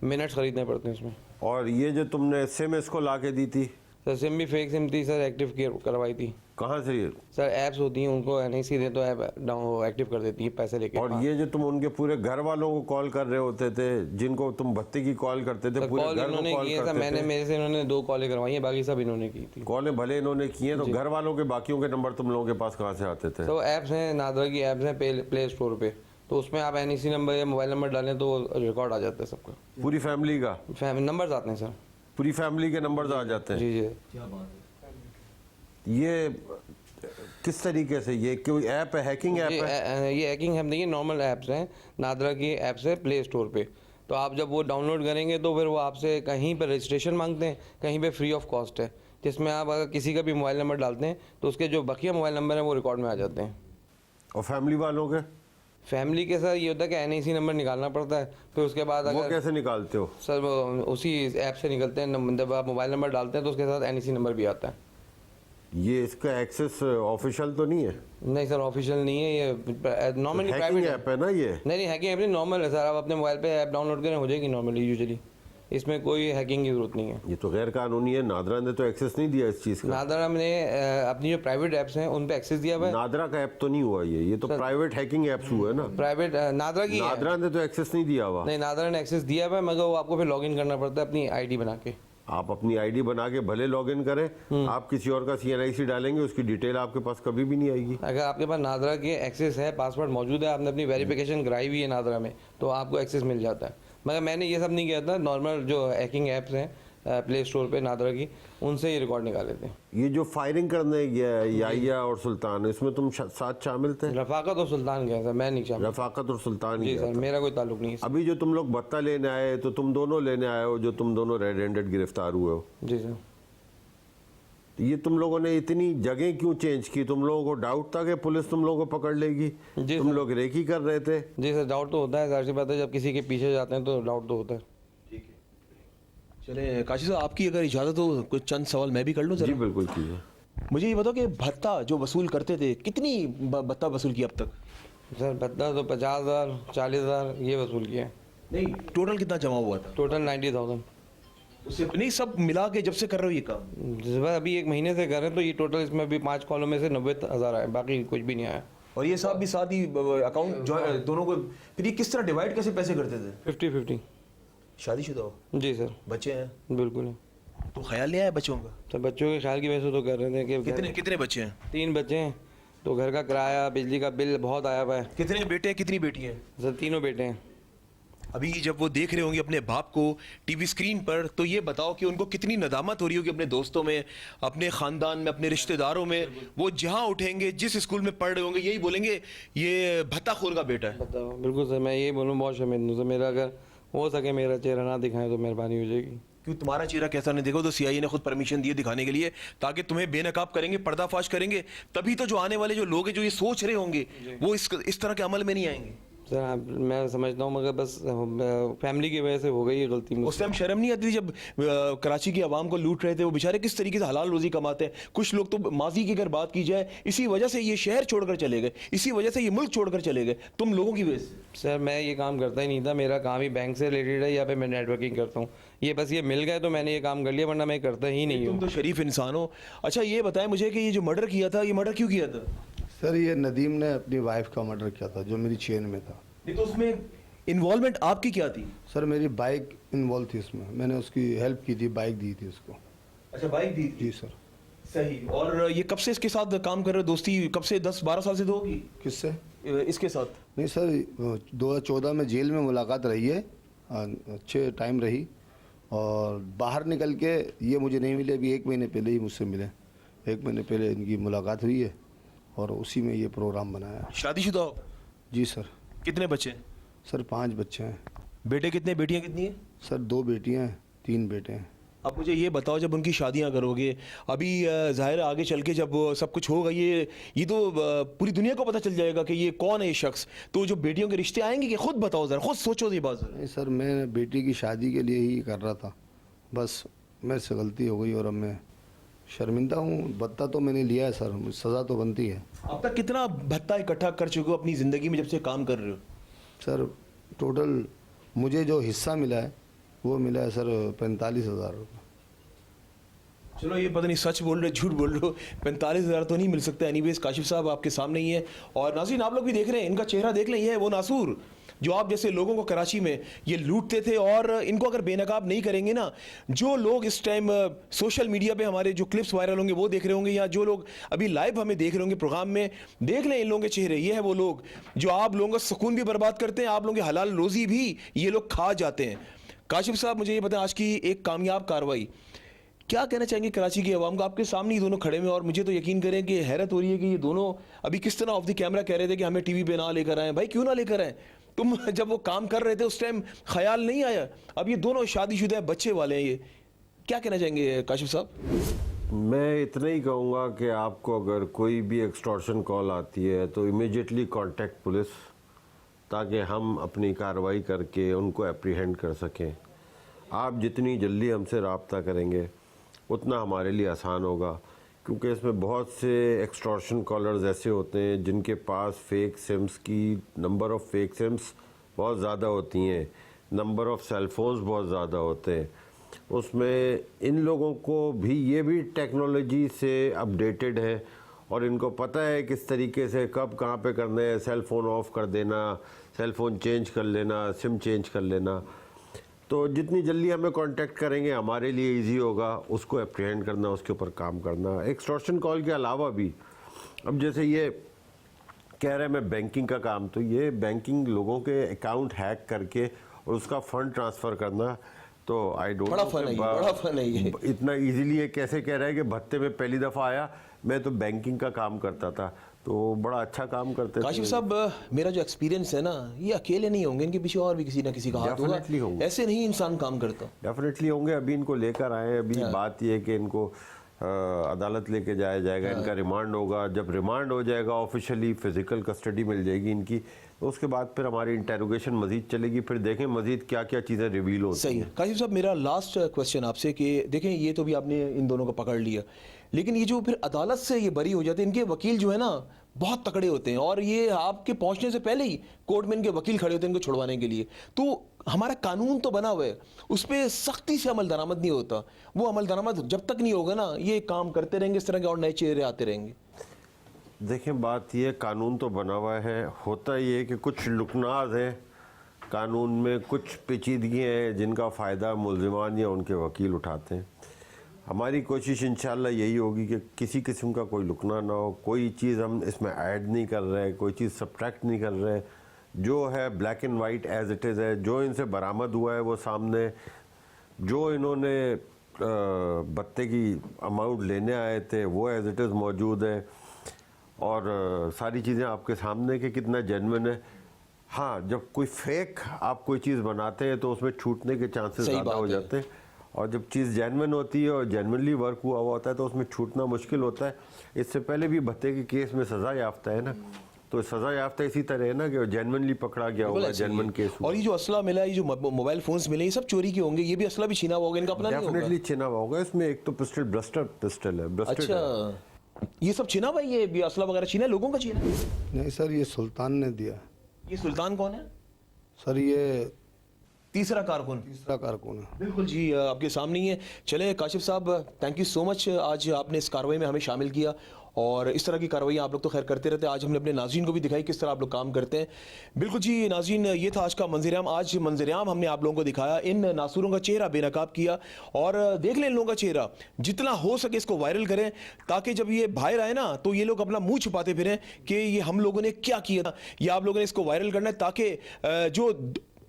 G: मिनट्स खरीदने पड़ते हैं उसमें।
D: और ये जो तुमने सिम इसको ला के दी थी?
G: सर सिम भी फेक सिम थी सर, एक्टिव करवाई थी।
D: कहाँ से ये?
G: सर ऐप्स होती हैं, उनको NIC दे तो ऐप डाउन एक्टिव कर देती है पैसे लेके।
D: और ये जो तुम उनके पूरे घर वालों को कॉल कर रहे होते थे, जिनको तुम भत्ते की कॉल करते थे, पूरे
G: कॉल
D: घर को
G: इन्होंने
D: कॉल
G: की है सर,
D: करते
G: मैंने
D: थे?
G: मेरे से इन्होंने 2 कॉलें करवाई हैं, बाकी सब इन्होंने की थी।
D: कॉलें भले इन्होंने की हैं, तो घर वालों के बाकियों के नंबर तुम लोगों के पास कहाँ से आते थे?
G: तो ऐप्स हैं, नादरा की ऐप्स हैं प्ले स्टोर पे, तो उसमें आप NIC नंबर या मोबाइल नंबर डालें तो रिकॉर्ड आ जाता है सबका।
D: पूरी फैमिली का?
G: नंबर्स आते हैं सर।
D: पूरी फैमिली के नंबर्स आ जाते हैं?
G: जी जी।
D: ये किस तरीके से, ये कोई ऐप है, हैकिंग ऐप है?
G: ये हैकिंग हम देखिए, नॉर्मल ऐप्स हैं, नादरा की ऐप्स है प्ले स्टोर पे, तो आप जब वो डाउनलोड करेंगे तो फिर वो आपसे कहीं पर रजिस्ट्रेशन मांगते हैं, कहीं पे फ्री ऑफ कॉस्ट है, जिसमें आप अगर किसी का भी मोबाइल नंबर डालते हैं तो उसके जो बकिया मोबाइल नंबर हैं वो रिकॉर्ड में आ जाते हैं।
D: और फैमिली वालों के
G: फैमिली के साथ ये होता है कि NIC नंबर निकालना पड़ता है, फिर उसके बाद
D: वो
G: अगर
D: कैसे निकालते हो?
G: सर वो उसी ऐप से निकलते हैं, जब आप मोबाइल नंबर डालते हैं तो उसके साथ NIC नंबर भी आता है।
D: ये इसका एक्सेस ऑफिशियल तो नहीं है?
G: नहीं सर, ऑफिशियल नहीं है, ये नॉर्मली
D: हैकिंग
G: प्राइवेट
D: ऐप है ना ये?
G: नहीं हैकिंग ऐप नहीं, नॉर्मल है सर। आप अपने मोबाइल पे ऐप डाउनलोड करें हो जाएगी नॉर्मली यूजुअली, इसमें कोई हैकिंग की जरूरत नहीं है।
D: ये तो गैर कानूनी है। नादरा ने तो एक्सेस नहीं दिया इस चीज़ का।
G: नादरा ने अपनी जो प्राइवेट ऐप्स हैं उन पे एक्सेस दिया हुआ है।
D: नादरा का ऐप तो नहीं हुआ ये तो प्राइवेट हैकिंग ऐप्स हुआ है ना।
G: प्राइवेट नादरा की है।
D: नादरा ने तो एक्सेस नहीं दिया हुआ।
G: नहीं, नादरा ने एक्सेस दिया हुआ है, मगर वो आपको फिर लॉगिन करना पड़ता है अपनी ID बना के।
D: आप अपनी आईडी बना के भले लॉगिन करें, आप किसी और का CNIC डालेंगे, उसकी डिटेल आपके पास कभी भी नहीं आएगी।
G: अगर आपके पास नादरा के एक्सेस है, पासवर्ड मौजूद है, आपने अपनी वेरिफिकेशन कराई हुई है नादरा में, तो आपको एक्सेस मिल जाता है। मगर मैंने ये सब नहीं किया था, नॉर्मल जो हैकिंग ऐप्स हैं प्ले स्टोर पे नादरा की, उनसे ही रिकॉर्ड निकाले थे।
D: ये जो फायरिंग करने गया है याया और सुल्तान, इसमें तुम साथ शामिल थे?
G: रफाकत और सुल्तान गया सर, मैं नहीं शामिल।
D: रफाकत और सुल्तान
G: जी
D: गया
G: सर,
D: था।
G: मेरा कोई ताल्लुक नहीं है।
D: अभी जो तुम लोग भत्ता लेने आए तो तुम दोनों लेने आए हो, जो तुम दोनों रेड हैंडेड गिरफ्तार हुए हो।
G: जी सर।
D: ये तुम लोगों ने इतनी जगह क्यों चेंज की? तुम लोगों को डाउट था कि पुलिस तुम लोगों को पकड़ लेगी?
G: जी
D: तुम
G: सर।
D: लोग रेकी कर रहे थे?
G: जी सर, डाउट तो होता है, जाहिर सी बात है, जब किसी के पीछे जाते हैं तो डाउट तो होता है।
A: चले काशी साहब, आपकी अगर इजाज़त हो कुछ चंद सवाल मैं भी कर लूँ
D: जी
A: जरा?
D: बिल्कुल कीजिए।
A: मुझे ये बताओ कि भत्ता जो वसूल करते थे, कितनी भत्ता वसूल किया अब तक?
G: सर भत्ता तो 50,000 40,000 ये वसूल किया है।
A: नहीं, टोटल कितना जमा हुआ था?
G: टोटल 90,000।
A: उससे नहीं, सब मिला के जब से कर रहे हो ये काम?
G: जिस बार अभी 1 महीने से कर रहे हैं तो ये टोटल इसमें अभी 5 कॉलों में से 90,000 आए, बाकी कुछ भी नहीं आया।
A: और ये साहब भी साथ ही अकाउंट जो दोनों को, फिर ये किस तरह डिवाइड कैसे पैसे करते थे?
G: 50-50।
A: शादीशुदा हो?
G: जी सर,
A: बच्चे हैं?
G: बिल्कुल।
A: तो ख्याल नहीं आया बच्चों का?
G: तो बच्चों के ख्याल की वजह से तो कर रहे थे कि
A: कितने कितने बच्चे हैं?
G: 3 बच्चे हैं, तो घर का किराया बिजली का बिल बहुत आया हुआ है।
A: कितने बेटे हैं, कितनी बेटी हैं?
G: सर 3 बेटे हैं।
A: अभी जब वो देख रहे होंगे अपने बाप को टीवी स्क्रीन पर, तो ये बताओ कि उनको कितनी नदामत हो रही होगी अपने दोस्तों में, अपने ख़ानदान में, अपने रिश्तेदारों में। वो जहाँ उठेंगे, जिस स्कूल में पढ़ रहे होंगे, यही बोलेंगे ये भत्ताखोर का बेटा है।
G: बताओ, बिल्कुल सर, मैं यही बोलूँ, बहुत शर्मिंदा हूँ सर। मेरा अगर हो सके मेरा चेहरा ना दिखाएं तो मेहरबानी हो जाएगी।
A: क्यों, तुम्हारा चेहरा कैसा नहीं देखो तो CIA ने खुद परमिशन दी है दिखाने के लिए, ताकि तुम्हें बेनकाब करेंगे, पर्दाफाश करेंगे, तभी तो जो आने वाले जो लोग हैं जो ये सोच रहे होंगे वो इस तरह के अमल में नहीं आएंगे।
G: सर मैं समझता हूँ, मगर बस फैमिली की वजह से हो गई ये गलती मुझसे।
A: उस टाइम शर्म नहीं आती थी जब कराची की आवाम को लूट रहे थे? वो बेचारे किस तरीके से हलाल रोजी कमाते हैं। कुछ लोग तो माजी की अगर बात की जाए, इसी वजह से ये शहर छोड़कर चले गए, इसी वजह से ये मुल्क छोड़कर चले गए, तुम लोगों की वजह से।
G: सर मैं ये काम करता ही नहीं था, मेरा काम ही बैंक से रिलेटेड है, या पे मैं नेटवर्किंग करता हूँ। ये बस ये मिल गए तो मैंने ये काम कर लिया, वरना मैं करता ही नहीं
A: तुम
G: हूँ।
A: तो शरीफ इंसान हो। अच्छा ये बताएं मुझे कि ये जो मर्डर किया था, ये मर्डर क्यों किया था?
F: सर ये नदीम ने अपनी वाइफ का मर्डर किया था, जो मेरी चेन में था।
A: नहीं तो उसमें इन्वॉल्वमेंट आपकी क्या थी?
F: सर मेरी बाइक इन्वॉल्व थी इसमें, मैंने उसकी हेल्प की थी, बाइक दी थी उसको।
A: अच्छा, बाइक दी
F: जी सर।
A: सही। और ये कब से इसके साथ काम कर रहे हो? दोस्ती कब से? 10-12 साल से तो होगी
F: किससे?
A: इसके साथ?
F: नहीं सर, 2014 में जेल में मुलाकात रही है, अच्छे टाइम रही, और बाहर निकल के ये मुझे नहीं मिले, अभी 1 महीने पहले ही मुझसे मिले। 1 महीने पहले इनकी मुलाकात हुई है और उसी में ये प्रोग्राम बनाया।
A: शादीशुदा हो?
F: जी सर।
A: कितने बच्चे हैं?
F: सर 5 बच्चे हैं।
A: बेटे कितने, बेटियां कितनी हैं?
F: सर 2 बेटियां हैं, 3 बेटे हैं।
A: अब मुझे ये बताओ, जब उनकी शादियां करोगे, अभी जाहिर है आगे चल के जब सब कुछ होगा, ये तो पूरी दुनिया को पता चल जाएगा कि ये कौन है ये शख्स, तो जो बेटियों के रिश्ते आएंगे कि खुद बताओ जरा, खुद सोचो ये बात जरा।
F: नहीं सर, मैं बेटी की शादी के लिए ही कर रहा था, बस मेरे से गलती हो गई और अब मैं शर्मिंदा हूँ। भत्ता तो मैंने लिया है सर, मुझे सज़ा तो बनती है।
A: अब तक कितना भत्ता इकट्ठा कर चुके हो अपनी ज़िंदगी में जब से काम कर रहे हो?
F: सर टोटल मुझे जो हिस्सा मिला है वो मिला है सर 45,000 रुपये।
A: चलो ये पता नहीं सच बोल रहे हो झूठ बोल रहे हो, 45,000 तो नहीं मिल सकता। एनीवेज काशिफ साहब आपके सामने ही है, और नाज़रीन आप लोग भी देख रहे हैं, इनका चेहरा देख लें, ये है वो नासूर जो आप जैसे लोगों को कराची में ये लूटते थे। और इनको अगर बेनकाब नहीं करेंगे ना, जो लोग इस टाइम सोशल मीडिया पे हमारे जो क्लिप्स वायरल होंगे वो देख रहे होंगे, या जो लोग अभी लाइव हमें देख रहे होंगे प्रोग्राम में, देख लें इन लोगों के चेहरे। ये है वो लोग जो आप लोगों का सुकून भी बर्बाद करते हैं, आप लोगों की हलाल रोज़ी भी ये लोग खा जाते हैं। काशिफ साहब मुझे ये बताएं, आज की एक कामयाब कार्रवाई क्या कहना चाहेंगे कराची की आवाम को? आपके सामने ये दोनों खड़े हुए, और मुझे तो यकीन करें कि हैरत हो रही है कि ये दोनों अभी किस तरह ऑफ द कैमरा कह रहे थे कि हमें टीवी पे ना लेकर आए। भाई क्यों ना लेकर आए? तुम जब वो काम कर रहे थे उस टाइम ख्याल नहीं आया? अब ये दोनों शादीशुदा बच्चे वाले हैं, ये क्या कहना चाहेंगे काशिफ साहब?
D: मैं इतना ही कहूँगा कि आपको अगर कोई भी एक्सटॉर्शन कॉल आती है तो इमीडिएटली कांटेक्ट पुलिस, ताकि हम अपनी कार्रवाई करके उनको एप्रीहेंड कर सकें। आप जितनी जल्दी हमसे रब्ता करेंगे उतना हमारे लिए आसान होगा, क्योंकि इसमें बहुत से एक्सटॉर्शन कॉलर्स ऐसे होते हैं जिनके पास फेक सिम्स की नंबर ऑफ़ फेक सिम्स बहुत ज़्यादा होती हैं, नंबर ऑफ़ सेलफोन्स बहुत ज़्यादा होते हैं। उसमें इन लोगों को भी ये भी टेक्नोलॉजी से अपडेटेड है और इनको पता है किस तरीके से कब कहाँ पे करना है, सेल फ़ोन ऑफ़ कर देना, सेल फ़ोन चेंज कर लेना, सिम चेंज कर लेना। तो जितनी जल्दी हमें कांटेक्ट करेंगे हमारे लिए इजी होगा उसको एप्रीहेंड करना, उसके ऊपर काम करना। एक्सटॉर्शन कॉल के अलावा भी अब जैसे ये कह रहे हैं मैं बैंकिंग का काम, तो ये बैंकिंग लोगों के अकाउंट हैक करके और उसका फ़ंड ट्रांसफ़र करना, तो आई डोंट
A: बड़ा फन है ये, बड़ा फन है ये।
D: इतना इजीली ये कैसे कह रहा है कि भत्ते में पहली दफ़ा आया, मैं तो बैंकिंग का काम करता था, तो बड़ा अच्छा काम करते थे।
A: काशिफ साहब, मेरा जो एक्सपीरियंस है ना, ये अकेले नहीं होंगे, इनके पीछे और भी किसी ना किसी का हाथ
D: Definitely
A: होगा।
D: होंगे।
A: ऐसे नहीं इंसान काम करता।
D: डेफिनेटली होंगे। अभी इनको लेकर आए, अभी बात ये है कि इनको अदालत लेके जाया जाएगा, इनका रिमांड होगा। जब रिमांड हो जाएगा ऑफिशियली फिजिकल कस्टडी मिल जाएगी इनकी, तो उसके बाद फिर हमारी इंटेरोगेशन मजीद चलेगी, फिर देखें मजीद क्या क्या चीज़ें रिवील होती
A: सही
D: हैं।
A: है। काशिफ साहब, मेरा लास्ट क्वेश्चन आपसे कि देखें, ये तो भी आपने इन दोनों को पकड़ लिया, लेकिन ये जो फिर अदालत से ये बरी हो जाते हैं, इनके वकील जो है ना बहुत तकड़े होते हैं, और ये आपके पहुंचने से पहले ही कोर्ट में इनके वकील खड़े होते हैं इनको छुड़वाने के लिए। तो हमारा कानून तो बना हुआ है, उस पर सख्ती से अमल दरामद नहीं होता। वो अमल दरामद जब तक नहीं होगा ना, ये काम करते रहेंगे, इस तरह के और नए चेहरे आते रहेंगे।
D: देखें, बात ये कानून तो बना हुआ है, होता ये है कि कुछ लुकनाज हैं कानून में, कुछ पेचीदगी हैं जिनका फ़ायदा मुल्ज़िमान या उनके वकील उठाते हैं। हमारी कोशिश इंशाल्लाह यही होगी कि किसी किस्म का कोई लुकना ना हो, कोई चीज़ हम इसमें ऐड नहीं कर रहे, कोई चीज़ सब्ट्रैक्ट नहीं कर रहे, जो है black and white as it is है। जो इनसे बरामद हुआ है वो सामने, जो इन्होंने भत्ते की अमाउंट लेने आए थे वो एज इट इज़ मौजूद है, और सारी चीज़ें आपके सामने कि कितना जेन्युइन है। हाँ, जब कोई फेक आप कोई चीज़ बनाते हैं तो उसमें छूटने के चांसेस ज़्यादा हो जाते हैं, और जब चीज़ जेन्युइन होती है और जेन्युइनली वर्क हुआ होता है तो उसमें छूटना मुश्किल होता है। इससे पहले भी भत्ते के केस में सज़ा याफ्ता है ना, तो सज़ा याफ्ता इसी तरह है ना कि जेन्युइनली पकड़ा गया होगा, जेन्युइन केस।
A: और ये जो असला मिला है, ये जो मोबाइल फोन्स मिले, ये सब चोरी के होंगे, ये भी असला भी छीना हुआ होगा, इनका अपना नहीं होगा?
D: डेफिनेटली छीना हुआ होगा। इसमें एक तो पिस्टल, ब्रस्टर पिस्टल है, ब्रस्टेड है।
A: अच्छा, ये सब छीना भाई, ये असला वगैरह छीना है, लोगों का छीना है?
F: नहीं सर, ये सुल्तान ने दिया।
A: ये सुल्तान कौन है?
F: सर ये
A: तीसरा कारकुन।
F: तीसरा कारकुन है।
A: बिल्कुल जी, आपके सामने ही है। चले काशिफ साहब, थैंक यू सो मच, आज आपने इस कार्रवाई में हमें शामिल किया, और इस तरह की कार्रवाई आप लोग तो खैर करते रहते हैं। आज हमने अपने नाज़रीन को भी दिखाई किस तरह आप लोग काम करते हैं। बिल्कुल जी नाज़रीन, ये था आज का मंजर-ए-आम। आज मंजर-ए-आम हमने आप लोगों को दिखाया, इन नासूरों का चेहरा बेनकाब किया, और देख लें इन लोगों का चेहरा, जितना हो सके इसको वायरल करें, ताकि जब ये बाहर आए ना तो ये लोग अपना मुंह छुपाते फिरें कि ये हम लोगों ने क्या किया। ये आप लोगों ने इसको वायरल करना है, ताकि जो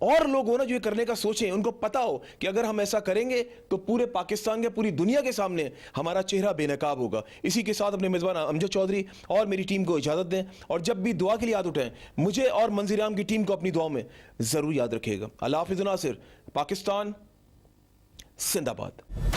A: और लोग हो ना जो ये करने का सोचें, उनको पता हो कि अगर हम ऐसा करेंगे तो पूरे पाकिस्तान के, पूरी दुनिया के सामने हमारा चेहरा बेनकाब होगा। इसी के साथ अपने मेज़बान अमजद चौधरी और मेरी टीम को इजाज़त दें, और जब भी दुआ के लिए याद उठाएं, मुझे और मंजर-ए-आम की टीम को अपनी दुआ में ज़रूर याद रखिएगा। अल्लाह हाफ़िज़ नासिर, पाकिस्तान जिंदाबाद।